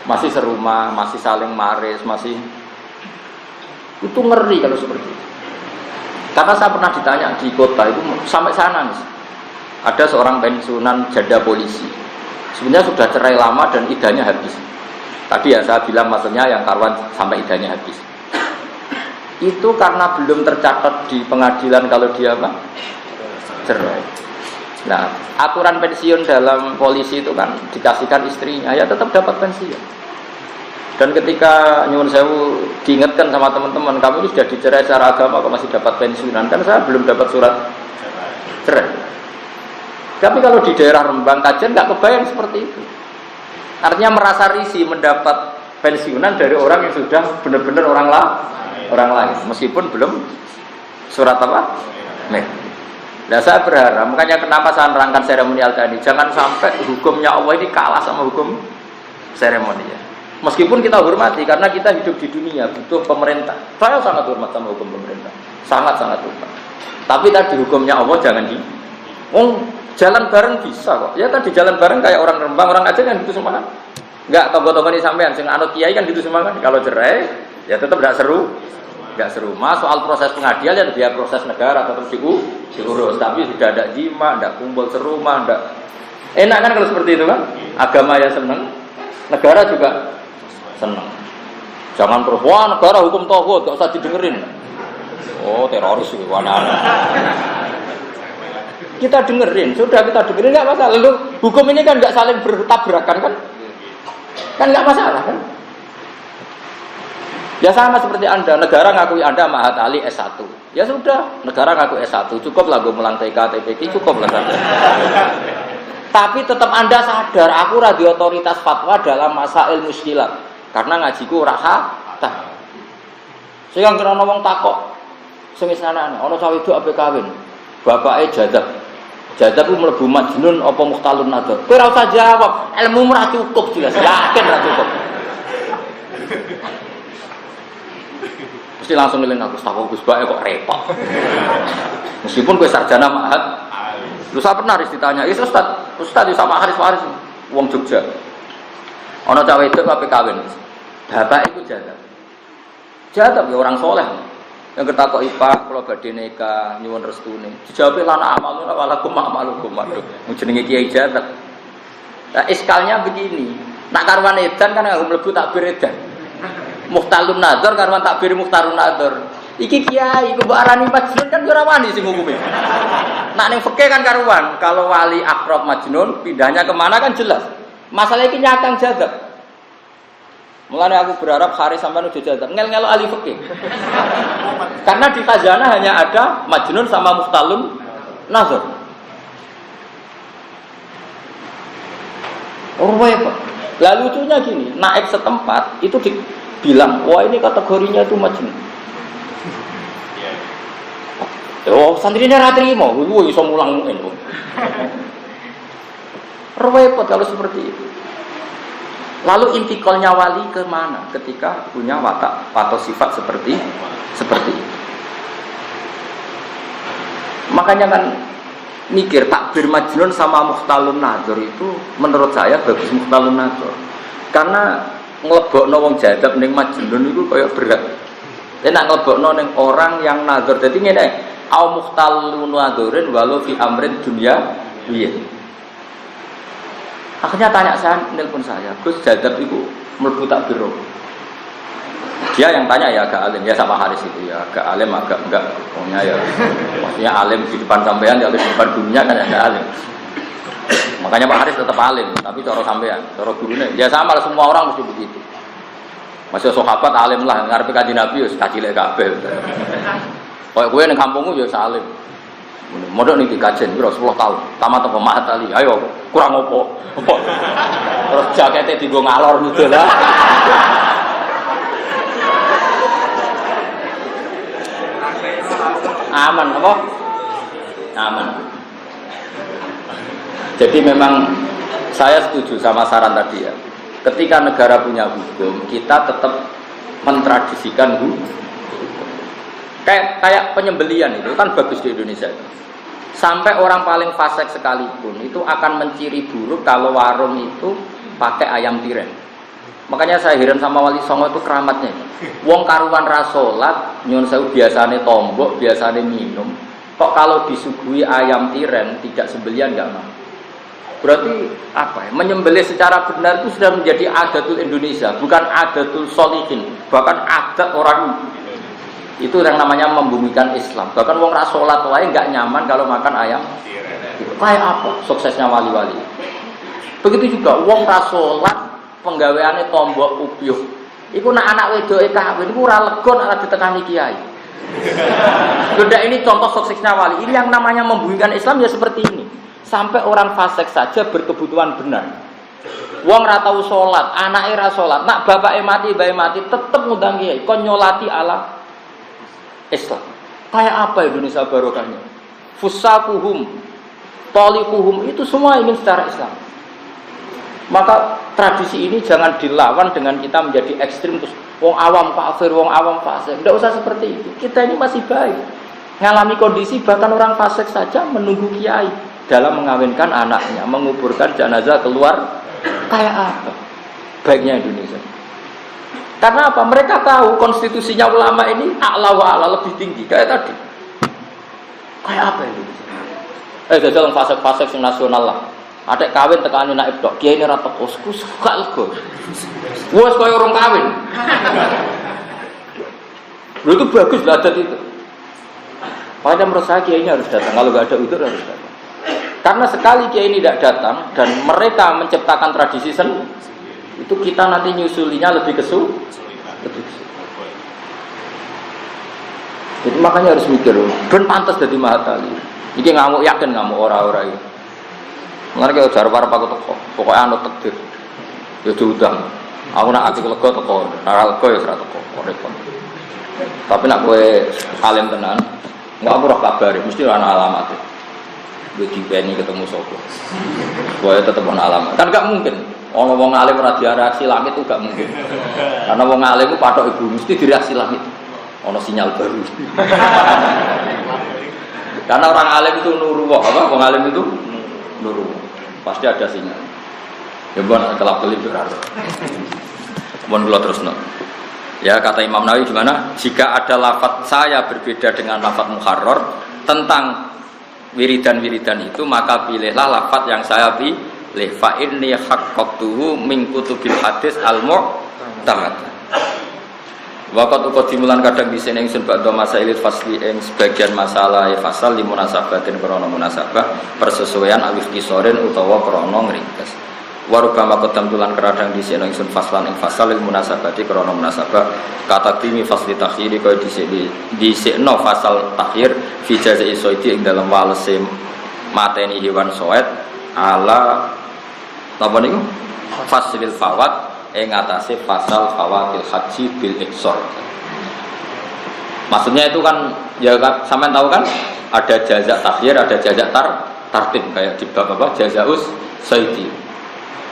masih serumah, masih saling maris, masih itu ngeri kalau seperti itu. Karena saya pernah ditanya di kota itu sampai sana nih. Ada seorang pensiunan janda polisi. Sebenarnya sudah cerai lama dan idahnya habis. Tadi ya saya bilang maksudnya yang karuan sampai idahnya habis. Itu karena belum tercatat di pengadilan kalau dia apa? Cerai. Nah, aturan pensiun dalam polisi itu kan dikasihkan istrinya, ya tetap dapat pensiun. Dan ketika nyuwun sewu diingatkan sama teman-teman, kamu ini sudah dicerai secara agama kok masih dapat pensiunan, kan saya belum dapat surat cerai. Tapi kalau di daerah Rembang, Kajen nggak kebayang seperti itu. Artinya merasa risih mendapat pensiunan dari orang yang sudah benar-benar orang lain, meskipun belum surat apa? Nih. Nah, saya berharap, makanya kenapa saya nerangkan seremonial tadi, jangan sampai hukumnya Allah ini kalah sama hukum seremonial. Meskipun kita hormati, karena kita hidup di dunia, butuh pemerintah. Saya sangat hormat sama hukum pemerintah, sangat-sangat hormat. Tapi tadi hukumnya Allah jangan jalan bareng bisa kok. Ya tadi jalan bareng kayak orang Rembang, orang Aceh kan gitu semua kan. Enggak tokoh-tokoh ini sampean, sing anut kiai kan gitu semua kan. Kalau cerai, ya tetap enggak seru. Enggak seru. Soal proses pengadilan ya biar proses negara tetap diurus, tapi sudah ada jima, enggak kumpul serumah, enggak. Enak kan kalau seperti itu kan? Agama ya seneng, negara juga seneng. Jangan terus wah negara hukum tauhid, enggak usah didengerin. Oh, teroris itu mana-mana. Kita dengerin, sudah kita dengerin nggak masalah. Lalu hukum ini kan nggak saling bertabrakan kan? Kan nggak masalah kan? Ya sama seperti Anda, negara ngakui Anda Mahat Ali S1. Ya sudah, negara ngaku S1, cukup lah gue mulang TK, TPK, cukup lah saja. Tapi tetap Anda sadar, aku radio otoritas fatwa dalam masail muskilat. Karena ngajiku raha. Sing kira ana wong takok sing sanane, ana cawe wedok ape kawin. Bapake jadab. Jadab ku mlebu majnun apa muhtalun nadzar. Kowe ora usah jawab, ilmu ora cukup jelas. Yakin ora cukup. Mesti langsung ngeling aku takok Gus Bae kok repot. Meskipun kowe sarjana ma'had. Lu saya pernah ditanya, "Ya Ustaz sama Haris Waris wong Jogja." Ana cawe wedok ape kawin. Bapak itu jadab. Jadab ya orang soleh. Yang ketakok Pak, kalau badhe nikah nyuwun restune. Dijawab lana amalun walakum amalukum. Waduh, jenenge kiai jadab. Nah, iskalnya begini. Nak karuan edan kan aku mlebu takbir edan. Muhtalun nadzar karuan takbir muhtarun nadzar. Iki kiai ku mbok arani majnun kan ora wani sing hukume. Nak ning fikih kan karuan, kalau wali akrab majnun pindahnya kemana kan jelas. Masalah iki nyakang jadab. Mulane aku berharap Haris sampean udah jadab. Ngel-ngelo ahli fikih. Karena di khazanah hanya ada majnun sama muhtalun nazar. Repot. Lalu lucunya gini, naib setempat itu dibilang, wah ini kategorinya itu majnun. Oh, santrinya ra trimo, lu iso mulang ngono. Repot kalau seperti itu. Lalu intikalnya wali ke mana ketika punya watak atau sifat seperti itu. Makanya kan mikir takbir majnun sama muhtalun nadzar itu menurut saya bagus muhtalun nadzar. Karena nglebokno wong jadab ning majnun itu kayak berat. Nek nglebokno ning orang yang nadzar dadi ngene, au muhtalun nadzarin walau fi amrin dunya iya. Akhirnya tanya saya, nelpon saya, Gus jadab itu mlebu takbir. Dia yang tanya ya agak alim, ya sama Haris itu ya agak alim agak enggak, pokoknya ya maksudnya alim di depan sampean, ya alim di depan dunia kan agak alim. Makanya Pak Haris tetap alim, tapi cara sampean, cara gurunya, ya sama lah semua orang mesti begitu. Masih sahabat alim lah, ngarepe Kanjeng Nabi wis kacilek kabeh. Kayak kowe ning kampungmu ya salim. Modok niki kajen piro 10 tahun. Tamat apa mak tali. Ayo kurang opo. Terus jakete dienggo ngalor ngidul lah. Aman apa? Aman. Jadi memang saya setuju sama saran tadi ya. Ketika negara punya hukum, kita tetap mentradisikan hukum. Kayak penyembelian itu kan bagus di Indonesia itu. Sampai orang paling fasik sekalipun itu akan menciri buruk kalau warung itu pakai ayam tiren. Makanya saya heran sama Wali Songo itu keramatnya. Wong karuan ra salat, nyun sewu biasane tombok, biasane minum. Kok kalau disuguhi ayam tiren tidak sembelian enggak mau. Berarti apa ya? Menyembelih secara benar itu sudah menjadi adatul Indonesia, bukan adatul solihin, bahkan adat orang. Itu yang namanya membumikan Islam. Bahkan wong ra salat wae enggak nyaman kalau makan ayam. Kayak apa suksesnya wali-wali? Begitu juga wong ra salat penggaweane tombok upyuh. Iku nak anak wedoke kawin iku ora lega nek ditekani kiai. Beda ini contoh suksesnya wali. Ini yang namanya membumikan Islam ya seperti ini. Sampai orang fasik saja berkebutuhan benar. Wong ra tau salat, anake ra salat, nak bapake mati, bae mati tetep ngundang kiai kon nyolati ala Islam. Kayak apa Indonesia barokahnya? Fusakuhum, tolikuhum itu semua ingin secara Islam. Maka tradisi ini jangan dilawan dengan kita menjadi ekstrim terus wong awam kafir, wong awam fasik. Tidak usah seperti itu. Kita ini masih baik. Ngalami kondisi bahkan orang fasik saja menunggu kiai dalam mengawinkan anaknya, menguburkan jenazah keluar. Kayak apa? Baiknya Indonesia. Karena apa? Mereka tahu konstitusinya ulama ini a'la wa a'la lebih tinggi. Kayak tadi. Kayak apa Indonesia? Jajal fasik-fasik sing nasional lah. Adek kawin tekani naib tok, kiai ini ra teko, gak lega. Wes koyo urung kawin. Lho itu bagus lah adat itu. Padahal menurut saya kiai ini harus datang, kalau gak ada udur harus datang. Karena sekali kiai ini tidak datang dan mereka menciptakan tradisi sendiri, itu kita nanti nyusulinya lebih kesulitan. Jadi makanya harus mikir, ben pantas jadi mahatali. Iki ngamuk yakin ngamuk ora-ora iki. Mulane kaya jar arep aku teko, pokoke anut takdir. Ya diundang. Aku nak ati lega teko, ora lega ya ora teko, repot. Tapi nak kowe alim tenan, enggak aku roh kabar, mesti ana alamat. Gue dipeni ketemu sapa. Kowe tetep ana alamat. Kan enggak mungkin. Ana wong alim ora direaksi langit itu enggak mungkin. Karena wong alim itu patok ibu mesti direaksi langit. Ana sinyal baru. Karena orang alim itu nuruwah, apa? Wong alim itu nuruwah. Pasti ada sinyal. Ya bukan kelap-kelip berarti. Mohon kula terusno. Ya kata Imam Nawawi gimana? Jika ada lafaz saya berbeda dengan lafaz muharrar tentang wiridan-wiridan itu, maka pilihlah lafaz yang saya pilih. Fa inni haqqatuhu min kutubil hadis al-mu'tamad. Waqat uga dimulan kadang disen ingsun ba'da masailil fasli ing sebagian masalah fasal li munasabatin krana munasabah persesuaian alif kisorin utawa krana ngringkes. Warubama kodam tulan keradang di sini ingsun faslan ing fasal ilmu munasabati krono munasabah kata timi fasli takhiri kau di sini fasal takhir fi jazai soiti ing dalam walese mateni hewan soet ala apa niku faslil fawat ing atase fasal fawatil haji bil iksor. Maksudnya itu kan ya sampean tahu kan ada jazak takhir ada jazak tartib kayak di bab apa jazaus soiti.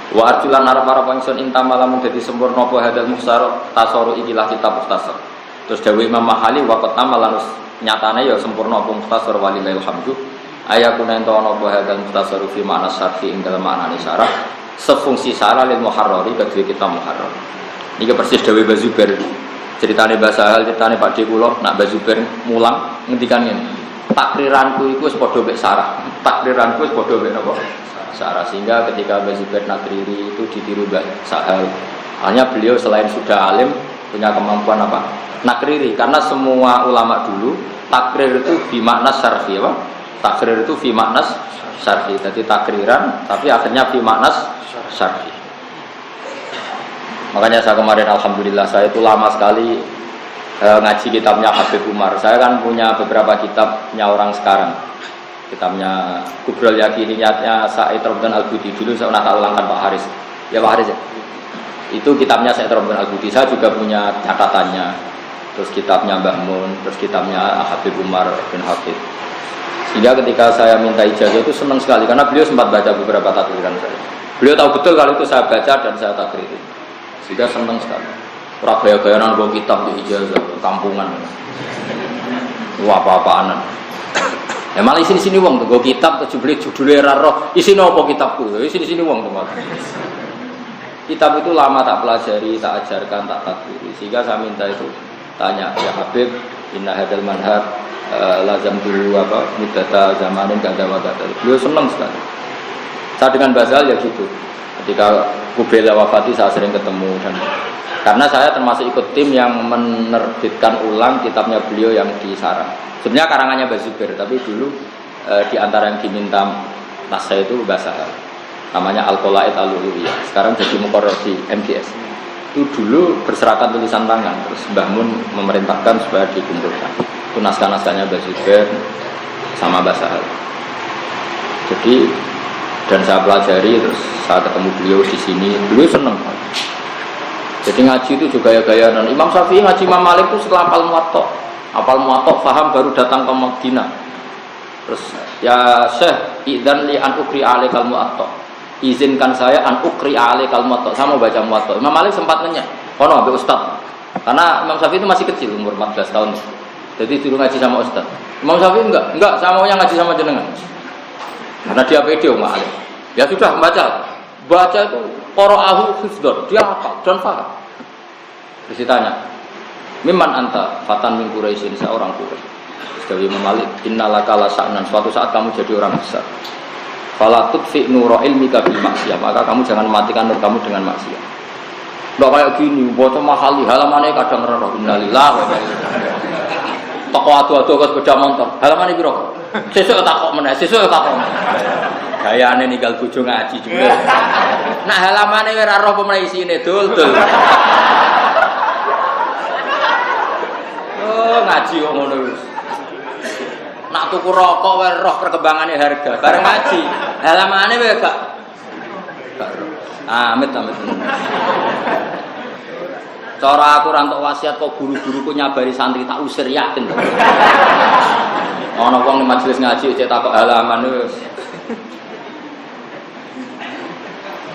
Wa arjulan arep-arep ingsun intama lamun dadi sempurna apa hadal muhsar tasaru ikilah kitab mukhtasar. Terus dawuh Imam Mahali waqt tamalan nyatane ya sempurna apa mukhtasar walillahil hamdu. Ayakuna ento ana apa hadal mukhtasar fi ma'na syarhi ing dalem maknane syarah sefungsi syarah lil muharrari kedue kitab muharrar. Niki persis dawuh Bazubair. Ceritane bahasa hal ceritane Pak D kula nak Bazubair mulang ngendikan ngene. Takriranku iku wis padha mek syarah. Takriranku wis padha mek napa? Syarah, sehingga ketika Bazubair Nakriri itu ditiru Mbah Sahal, hanya beliau selain sudah alim punya kemampuan apa? Nakriri, karena semua ulama dulu takrir itu bimakna syarhi apa? Takrir itu bimakna syarhi, jadi takriran tapi akhirnya bimakna syarhi. Makanya saya kemarin alhamdulillah saya itu lama sekali ngaji kitabnya Habib Umar. Saya kan punya beberapa kitabnya orang sekarang. Kitabnya Kubrul Yakiniyatnya Sa'id Rabban Al-Budi dulu saya pernah ulangkan Pak Haris. Ya Pak Haris ya. Itu kitabnya Sa'id Rabban Al-Budi. Saya juga punya catatannya. Terus kitabnya Mbah Mun, terus kitabnya Habib Umar bin Habib. Sehingga ketika saya minta ijazah itu senang sekali karena beliau sempat baca beberapa takriran saya. Beliau tahu betul kalau itu saya baca dan saya takriri. Sehingga senang sekali. Ora gaya-gayanan bawa kitab di ijazah kampungan. Wah apa-apaanan. Ya malah sini wong tuh kitab judulnya raro isine apa kitabku sini wong tuh kitab itu lama tak pelajari tak ajarkan tak takdiri sehingga saya minta itu tanya ya Habib inna hadal manhaj lazam dulu apa mudata zamanin kada wadata beliau senang sekali saya dengan Basal ya gitu ketika Kubela wafati saya sering ketemu dan karena saya termasuk ikut tim yang menerbitkan ulang kitabnya beliau yang di Sarang. Sebenarnya karangannya Bazubair, tapi dulu di antara yang diminta naskah itu bahasa namanya Al-Qolaid Al-Uluwiyah. Sekarang jadi muqarrar di MGS. Itu dulu berserakan tulisan tangan, terus Mbah Mun memerintahkan supaya dikumpulkan. Itu naskah-naskahnya Bazubair sama bahasa. Jadi dan saya pelajari terus saya ketemu beliau di sini, beliau senang. Jadi ngaji itu juga gaya-gaya dan Imam Syafi'i ngaji Imam Malik itu setelah apal muwatta paham baru datang ke Madinah. Terus ya Syekh idzan li an ukri alaikal muwatta. Izinkan saya an ukri alaikal muwatta. Saya mau baca muwatta. Imam Malik sempat nanya, "Kono ambek ustaz?" Karena Imam Syafi'i itu masih kecil umur 14 tahun. Jadi dulu ngaji sama ustaz. Imam Syafi'i enggak, saya maunya ngaji sama jenengan. Karena dia pede Malik. Ya sudah baca itu qara'ahu hifdzan, dia hafal dan paham. Terus ditanya, "Mimman anta?" Fatan min Quraisyin, seorang Quraisy. Dari Imam Malik, "Innalaka la sa'nan." Suatu saat kamu jadi orang besar. Fala tudfi nura ilmika bil maksiyah, maka kamu jangan matikan nur kamu dengan maksiat. Ndak kayak gini, baca mahali halamane kadang roh innalillah wa inna ilaihi. Toko adu-adu ke sepeda motor, halamane piro? Sesuk takok meneh, sesuk takok. Gayane ninggal bojo ngaji juga. Nak halamane ora roh apa meneh isine dul-dul. Oh, ngaji kok ngono wis. Nak tuku rokok wae roh perkembangane harga. Bareng ngaji, halamane wae gak. Amit. Cara aku rantok wasiat kok guru-guruku nyabari santri tak usir yakin. Ana wong ning majelis ngaji cek takok halaman wis.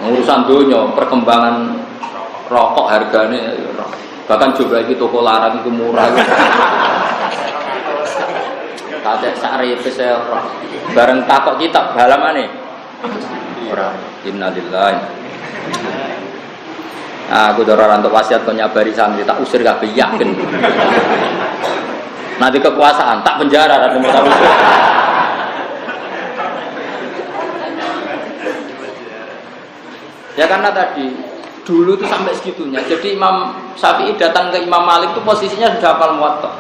Urusan dunia, perkembangan rokok harganya bahkan juga iki toko larang itu murah. Kate sarepe saya bareng takok kitab halamane. Ora innalillahi. Aku dorong untuk wasiat kau nyabari santri tak usir kabeh yakin. Nanti kekuasaan tak penjara dan tak usir. Ya karena tadi dulu itu sampai segitunya. Jadi Imam Syafi'i datang ke Imam Malik itu posisinya sudah hafal Muwatta.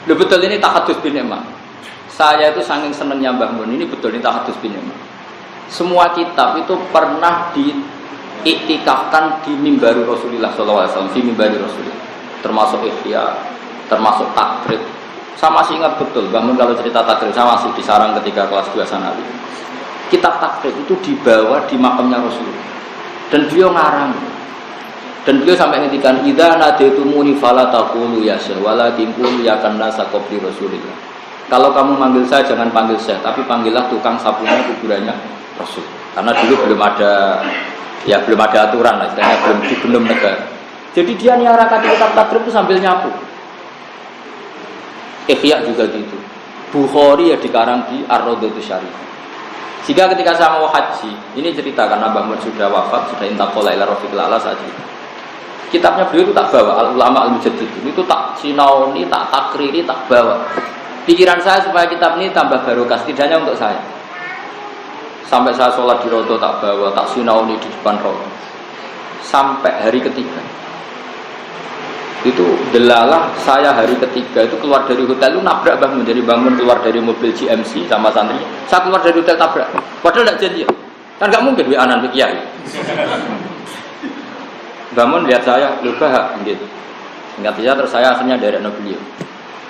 Betul ini tahadus bin Imam. Saya itu saking senengnya Mbah Mun ini betul ini tahadus bin Imam. Semua kitab itu pernah diiktikafkan di mimbar Rasulullah SAW, di mimbar Rasulullah, termasuk Ihya, termasuk takrib. Saya masih ingat betul, bangun kalau cerita takrib, saya masih di sarang ketika kelas 2 sanawi. Kitab takrib itu dibawa di makamnya Rasulullah, dan beliau ngarang, dan beliau sampai ngendikan, idza nadaitumuni fala taqulu ya syekh, walakin qulu ya kana saqabli Rasulillah. Kalau kamu manggil saya jangan panggil syekh, tapi panggillah tukang sapunya kuburannya Rasul. Karena dulu belum ada aturan lah, istilahnya belum negara. Jadi dia nyarakan kitab takrib itu sambil nyapu. Ihya juga gitu. Bukhari ya dikarang di Ar-Raudhatus Syarifah. Jika ketika saya mau haji, ini cerita karena Mbah Mun sudah wafat, sudah intaqala ila rafiqil a'la saja. Kitabnya beliau itu tak bawa, Al-Ulama Al-Mujaddidin itu tak sinauni, tak takriri, tak bawa. Pikiran saya supaya kitab ini tambah barokah, setidaknya untuk saya. Sampai saya sholat di Raudhah tak bawa, tak sinauni di depan Raudhah. Sampai hari ketiga. Itu delalah saya hari ketiga itu keluar dari hotel itu nabrak Mbah Mun. Jadi bangun keluar dari mobil GMC sama santri. Saya keluar dari hotel tabrak. Padahal tidak janji. Kan nggak mungkin anan kiai. Mbah Mun lihat saya, lupa gitu. Ingat saja terus saya akhirnya dari beliau.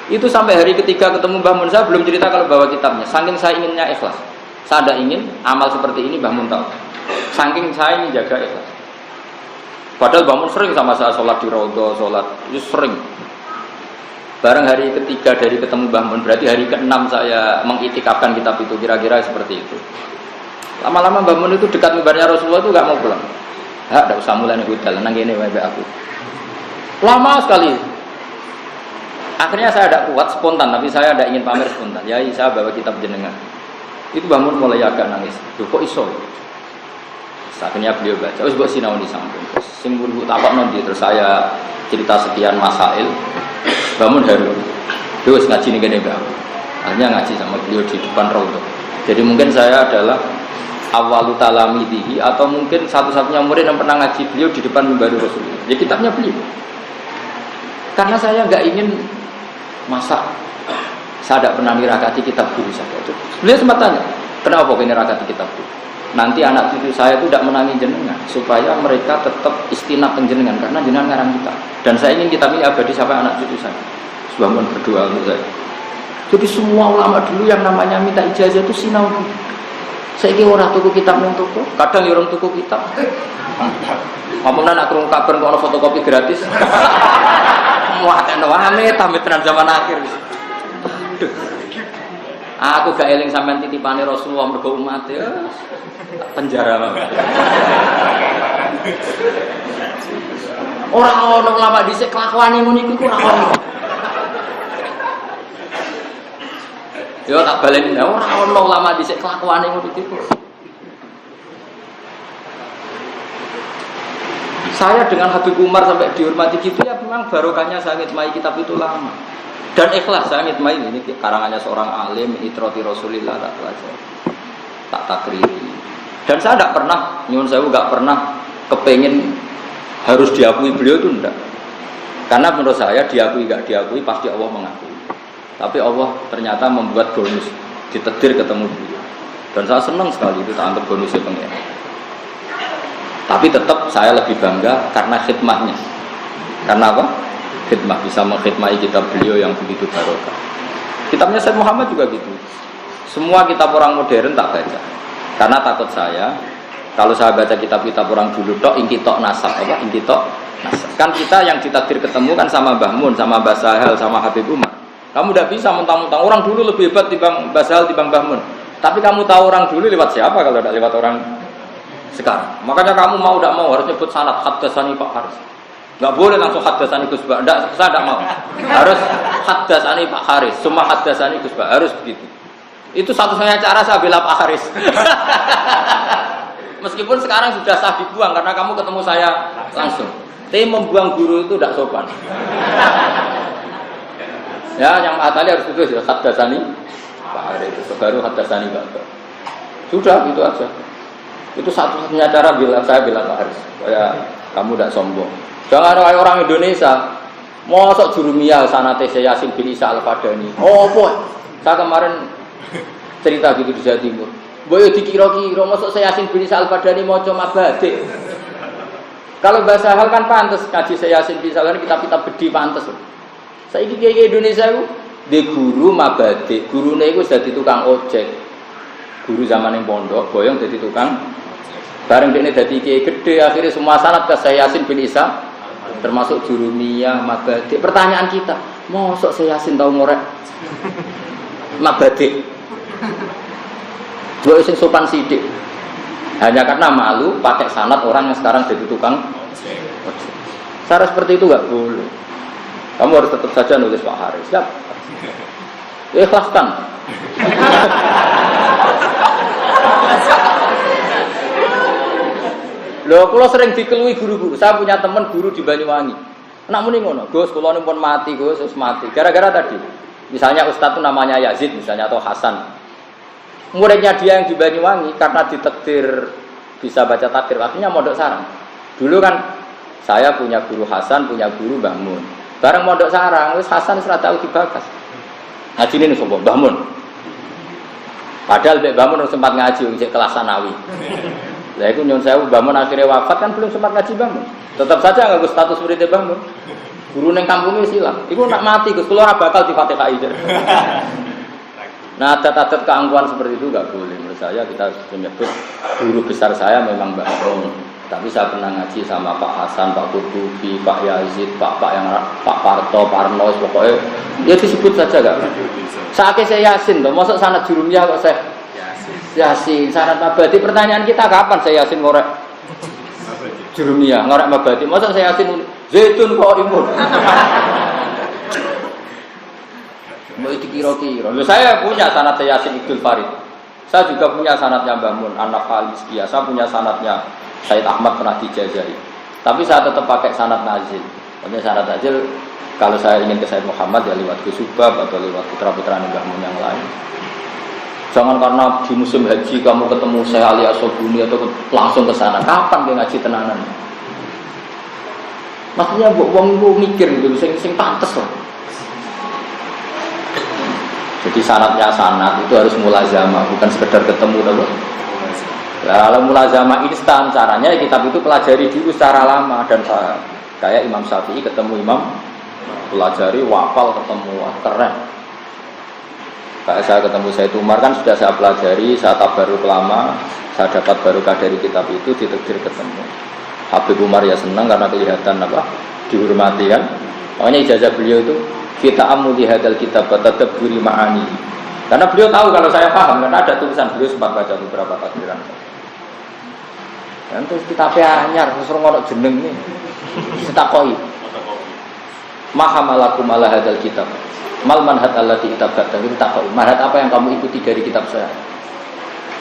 Itu sampai hari ketiga ketemu Mbah Mun, saya belum cerita kalau bawa kitabnya. Saking saya inginnya ikhlas. Saya tidak ingin amal seperti ini Mbah Mun tahu. Saking saya ingin jaga ikhlas. Padahal Mbah Mun sering sama saya sholat di Raudhah, sholat itu sering. Bareng hari ketiga dari ketemu Mbah Mun, berarti hari ke-6 saya mengiktikafkan kitab itu, kira-kira seperti itu. Lama-lama Mbah Mun itu dekat mimbarnya Rasulullah itu nggak mau pulang. Tidak usah mulai nih hotel, nang ini WB aku. Lama sekali. Akhirnya saya tidak kuat spontan, tapi saya tidak ingin pamer spontan. Ya, saya bawa kitab jenengan. Itu Mbah Mun mulai agak nangis. Loh kok iso? Akhirnya beliau baca, wis mbok sinau di samping. Sing mbok takokno ndi terus saya cerita sekian masail. Mbah Mun haru. Terus ngaji ning kene Mbah. Akhirnya ngaji sama beliau di depan Raudhah. Jadi mungkin saya adalah awalu talamidihi atau mungkin satu-satunya murid yang pernah ngaji beliau di depan mimbar Rasulullah. Ya kitabnya beliau. Karena saya enggak ingin masa saya tidak pernah nirakati kitab guru saya. Beliau sempat tanya, kenapa kau nirakati kitab guru? Nanti anak cucu saya itu tidak menangi jenengan supaya mereka tetap istinab jenengan karena jenengan ngarang kita. Dan saya ingin kitab ini abadi sampai anak cucu saya. Mbah Mun berdoa untuk saya. Jadi semua ulama dulu yang namanya minta ijazah itu sinau. Saya kira orang tuku kitab nang toko, kadang orang tuku kitab. Ngomongna nak krungu kabar kok ana fotokopi gratis. Wah, amit tenan zaman akhir. Aduh. Aku gak eling sampean titipane Rasulullah mergo umat ya. Penjara. Ora ono ulama dhisik kelakuane ngono iku ora ono. Yo tak baleni ora ono ulama dhisik kelakuane ngono iku. Saya dengan Habib Umar sampai dihormati gitu ya memang barokahnya saya ngitmai kitab itu lama. Dan ikhlas saya ngitmai ini karangannya seorang alim itrati Rasulillah tak belajar. Tak takriri. Dan saya tidak pernah, nyuwun sewu enggak pernah kepengin harus diakui beliau itu enggak. Karena menurut saya diakui enggak diakui pasti Allah mengakui. Tapi Allah ternyata membuat bonus ditetir ketemu beliau. Dan saya senang sekali itu tak anggap bonusnya pengen. Tapi tetap saya lebih bangga karena khidmahnya. Karena apa? Khidmah, bisa mengkhidmati kitab beliau yang begitu barokah. Kitabnya Syekh Muhammad juga gitu. Semua kitab orang modern tak baca. Karena takut saya kalau saya baca kitab-kitab orang dulu tok ingki tok nasab apa ingki tok Nah, kan kita yang ditakdir ketemu kan sama Mbah Mun, sama Mbah Sahal, sama Habib Umar. Kamu tidak bisa mentang-mentang orang dulu lebih hebat timbang Mbah Sahal, timbang Mbah Mun. Tapi kamu tahu orang dulu lewat siapa kalau tidak lewat orang sekarang. Makanya kamu mau tidak mau harus nyebut sanad haddatsani Pak Haris. Enggak boleh langsung haddatsani Gus Ba. Enggak, saya tidak mau. Harus haddatsani Pak Haris, semua haddatsani Gus Ba, harus begitu. Itu satu-satunya cara saya bela Pak Haris. Meskipun sekarang sudah sah dibuang karena kamu ketemu saya langsung. Tapi membuang guru itu tidak sopan. Ya, yang atali harus tulis ya haddatsani Pak Haris, baru haddatsani Pak. Sudah gitu aja. Itu satu-satunya cara saya bela Pak Haris. Supaya kamu tidak sombong. Jangan ada orang Indonesia mosok jurumiyah sanate Yasin bin Isa Al-Fadani. Oh, boy. Saya kemarin cerita gitu di Jawa Timur. Boyo dikira-kira mosok Yasin bin Isa Al-Fadani maca mabade. Kalau bahasa hal kan pantes ngaji Yasin bin Isa Al-Fadani kitab-kitab bedhi pantes. Saiki kiai Indonesia itu di guru mabade. Gurune iku dadi tukang ojek. Guru zaman yang pondok boyong dadi tukang. Bareng dekne dadi kiai gede akhirnya semua sanad ke Yasin bin Isa termasuk jurumiyah, mabadi. Pertanyaan kita, mosok Yasin tahu ngorek mabadi? Dua sing sopan sidik. Hanya karena malu pakai sanad orang yang sekarang jadi tukang. Cara seperti itu nggak boleh. Kamu harus tetap saja nulis Pak Haris. Siap. Ikhlaskan. Loh, kalau sering dikelui guru-guru. Saya punya teman guru di Banyuwangi. Nak muni ngono, Gus, kula pun mati, Gus, wis mati. Gara-gara tadi. Misalnya ustaz itu namanya Yazid misalnya atau Hasan. Muridnya dia yang di Banyuwangi karena ditakdir bisa baca takdir, akhirnya mondok sarang. Dulu kan saya punya guru Hasan, punya guru Mbah Mun. Bareng mondok sarang, wis Hasan wis ra tau dibakas. Ngajine ning sapa? Mbah Mun. Padahal Mbah Mun sempat ngaji wis kelas sanawi. Lah iku nyun sewu Mbah Mun akhirnya wafat kan belum sempat ngaji Mbah Mun. Tetap saja nganggo status murid Mbah Mun. Guru ning kampung wis ilang. Iku nak mati Gus, kula ora bakal di-Fatihai. Nah, adat-adat keangkuhan seperti itu enggak boleh. Menurut saya kita menyebut guru besar saya memang Mbah Mun. Tapi saya pernah ngaji sama Pak Hasan, Pak Kutubi, Pak Yazid, Pak yang Pak Parto, Parno, pokoknya ya disebut saja enggak. Saake saya Yasin toh, mosok sanad jurumiyah kok saya Yasin, sanad mabadi. Pertanyaan kita kapan saya Yasin ngorek jurumiyah, ngorek mabadi. Masa saya Yasin zaitun kok imun. Mau dikira-kira. Saya punya sanad saya Yasin Ibnu Farid. Saya juga punya sanadnya Mbah Mun, Anak Khaliskia. Saya punya sanadnya Said Ahmad pernah dijajahi. Tapi saya tetap pakai sanad Nazil. Maksudnya sanad Nazil kalau saya ingin ke Said Muhammad ya lewat Gus Subab atau lewat putra-putra Mbah Mun yang lain. Jangan karena di musim haji kamu ketemu saya Ali Asobuni atau langsung ke sana. Kapan dia ngaji tenanan? Maksudnya wong iku mikir gitu, sing pantes lah. Jadi sanadnya sanad itu harus mulazamah, bukan sekedar ketemu dulu. Kalau mulazamah instan caranya ya kitab itu pelajari dulu secara lama dan kayak Imam Syafi'i ketemu Imam pelajari wafal ketemu keren. Kayak saya ketemu Said Umar kan sudah saya pelajari, saya tabaruk lama, saya dapat barokah dari kitab itu, ditakdir ketemu. Habib Umar ya senang karena kelihatan apa dihormati kan. Makanya ijazah beliau itu kita amuli hadal kitab tadabburi ma'ani. Karena beliau tahu kalau saya paham karena ada tulisan beliau sempat baca beberapa takdiran. Dan terus kitabnya anyar, terus ngono jeneng nih. Setakoi. Mahamalakum ala hadal kitab. Mal manhaj allati tabata itu takau. Manhaj apa yang kamu ikuti dari kitab saya?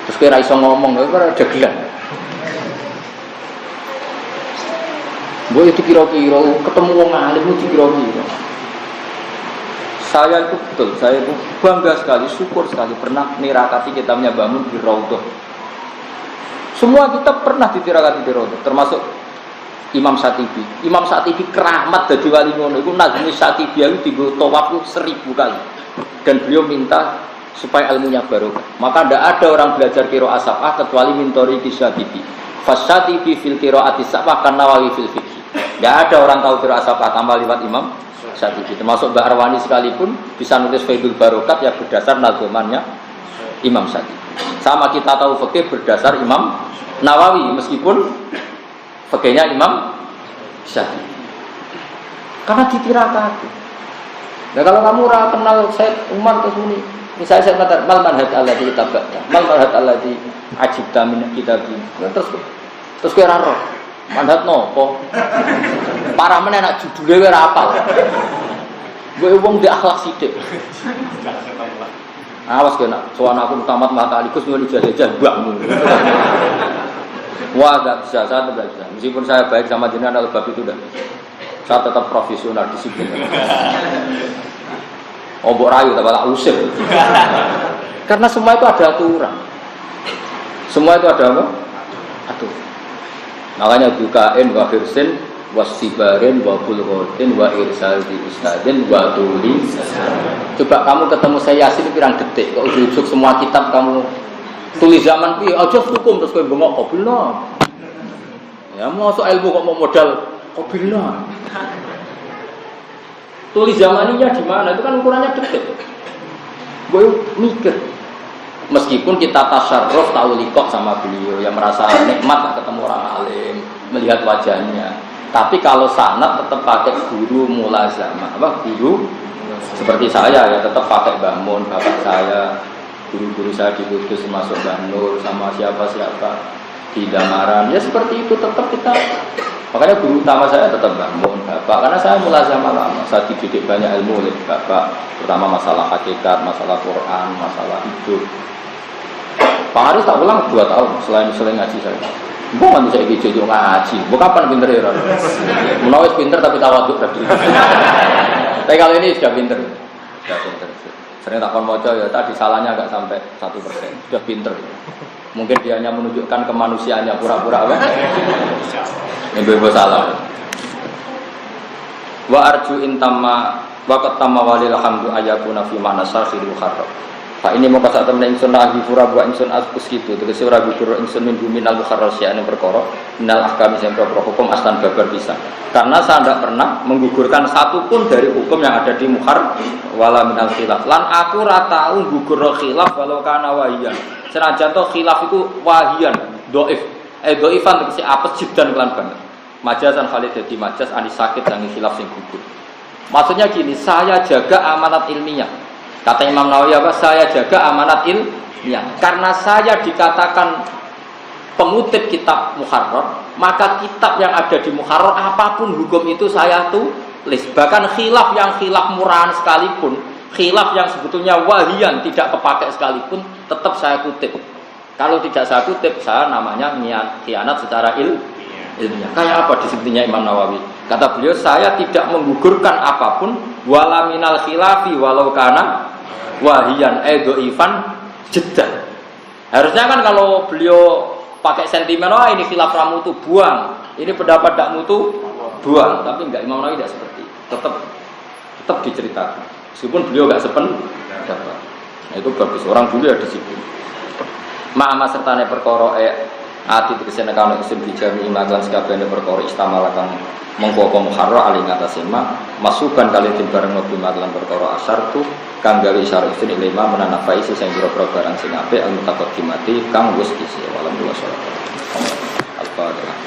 Terus kira iso ngomong, kira dagelan. Boy itu kira-kira ketemu wong alim itu kira-kira. Saya itu betul, saya itu bangga sekali, syukur sekali pernah nirakati kitabnya Bangun di Raudhah. Semua kitab pernah ditirakati di Raudhah, termasuk Imam Syatibi. Imam Syatibi keramat dadi wali ngono iku nazmi Syatibi itu digo tawaf 1000 kali. Dan beliau minta supaya ilmunya barokah. Maka tidak ada orang belajar qiraat sab'ah kecuali mintori Syatibi. Fasyatibi fil qiraati sab'ah kan Nawawi fil fiqh. Tidak ada orang tahu qiraat sab'ah tanpa lewat Imam Syatibi. Termasuk Mbak Arwani sekalipun bisa nulis Faidul Barokat yang berdasar nazomannya Imam Syatibi. Sama kita tahu fikih berdasar Imam Nawawi meskipun fikihnya Imam Syafi'i. Karena ditirakat. Nah kalau kamu ora kenal Said Umar ke sini, misalnya saya kata mal manhaj alladzi tabata, mal manhaj alladzi ajibta min kitabi. Terus kowe ora roh. Manhaj nopo? Parah meneh nek judule ora apal. Kowe wong di akhlak sithik. Awas kena, soal aku tamat matalikus mau dijajah mbakmu. Wah, enggak bisa, saya tidak bisa. Meskipun saya baik sama jenengan al bab itu udah. Saya tetap profesional disiplin. Obok rayu tak balak usir. Karena semua itu ada aturan. Semua itu ada apa? Aturan. Makanya bukain wa firsin wasibarin wa bulghatin wa irsal di ustadin wa tuli. Coba kamu ketemu saya Yasin pirang detik kok ujuk semua kitab kamu tulis zaman piye aja hukum terus kowe bengok qabilna. Ya mosok ilmu kok mau modal qabilna. Tulis zamaninya di mana? Itu kan ukurannya detik. Gue mikir. Meskipun kita tasyarruf tahu likok sama beliau yang merasa nikmat lah ketemu orang alim, melihat wajahnya. Tapi kalau sanad tetap pakai guru mulazamah, apa guru seperti saya ya tetap pakai Mbah Mun, bapak saya, guru-guru saya di Kudus termasuk Mbah Nur sama siapa-siapa di Damaran. Ya seperti itu tetap kita. Makanya guru utama saya tetap Mbah Mun, bapak, karena saya mulazamah lama. Saya dididik banyak ilmu oleh bapak, terutama masalah hakikat, masalah Quran, masalah hidup. Pak Haris tak ulang 2 tahun selain ngaji saya. Bukan bisa ikut jadi ngaji. Bukan kapan pinter ya orang. Menawis pinter tapi tawaduk tadi. Tapi kali ini sudah pinter. Sudah pinter. Sering takon moco ya tadi salahnya agak sampai 1%. Sudah pinter. Mungkin dia hanya menunjukkan kemanusiaannya pura-pura apa? Ini bebas salah. Wa arju intama waqat tamma walil hamdu ayakuna fi mana sarfil kharab. Pak ini mau kasih temen ingsun lagi pura buat ingsun askus gitu. Terus ora gugur ingsun min minal mukharrasyan yang perkara minal ahkam yang hukum aslan babar bisa. Karena saya tidak pernah menggugurkan satu pun dari hukum yang ada di mukhar wala minal khilaf. Lan aku ora tau gugur khilaf walau kana wahiyan. Senajan to khilaf itu wahiyan, dhaif. Dhaifan tegese apes jiddan kelan banget. Majazan Khalid dadi majaz anis sakit dan khilaf sing gugur. Maksudnya gini, saya jaga amanat ilmiah. Kata Imam Nawawi apa? Saya jaga amanat ilmiah. Karena saya dikatakan pengutip kitab Muharrar, maka kitab yang ada di Muharrar apapun hukum itu saya tulis. Bahkan khilaf yang khilaf murahan sekalipun, khilaf yang sebetulnya wahiyan tidak kepakai sekalipun, tetap saya kutip. Kalau tidak saya kutip, saya namanya khianat secara ilmiah. Kayak apa disebutnya Imam Nawawi? Kata beliau, saya tidak menggugurkan apapun wala minal khilafi walau kana wahiyan dhaifan jiddan. Harusnya kan kalau beliau pakai sentimen, wah ini khilaf ramu itu buang, ini pendapat dakmu itu buang. Tapi enggak, Imam Nawawi tidak seperti itu. Tetap diceritakan. Meskipun beliau enggak sependapat. Nah, itu bagus. Orang dulu ya disiplin. Ma'ama sertane perkara ati tegese nek ana isim dijami imaklan sakabehane perkara istamal kang mengkoko muharrar ali ngatasé masukan kali bareng nabi maklan perkara asar tu kang gawe isyarat isin ilma menanafai sing pira-pira barang sing apik al-mutaqaddimati kang wis isi walam dua salat al-fatihah.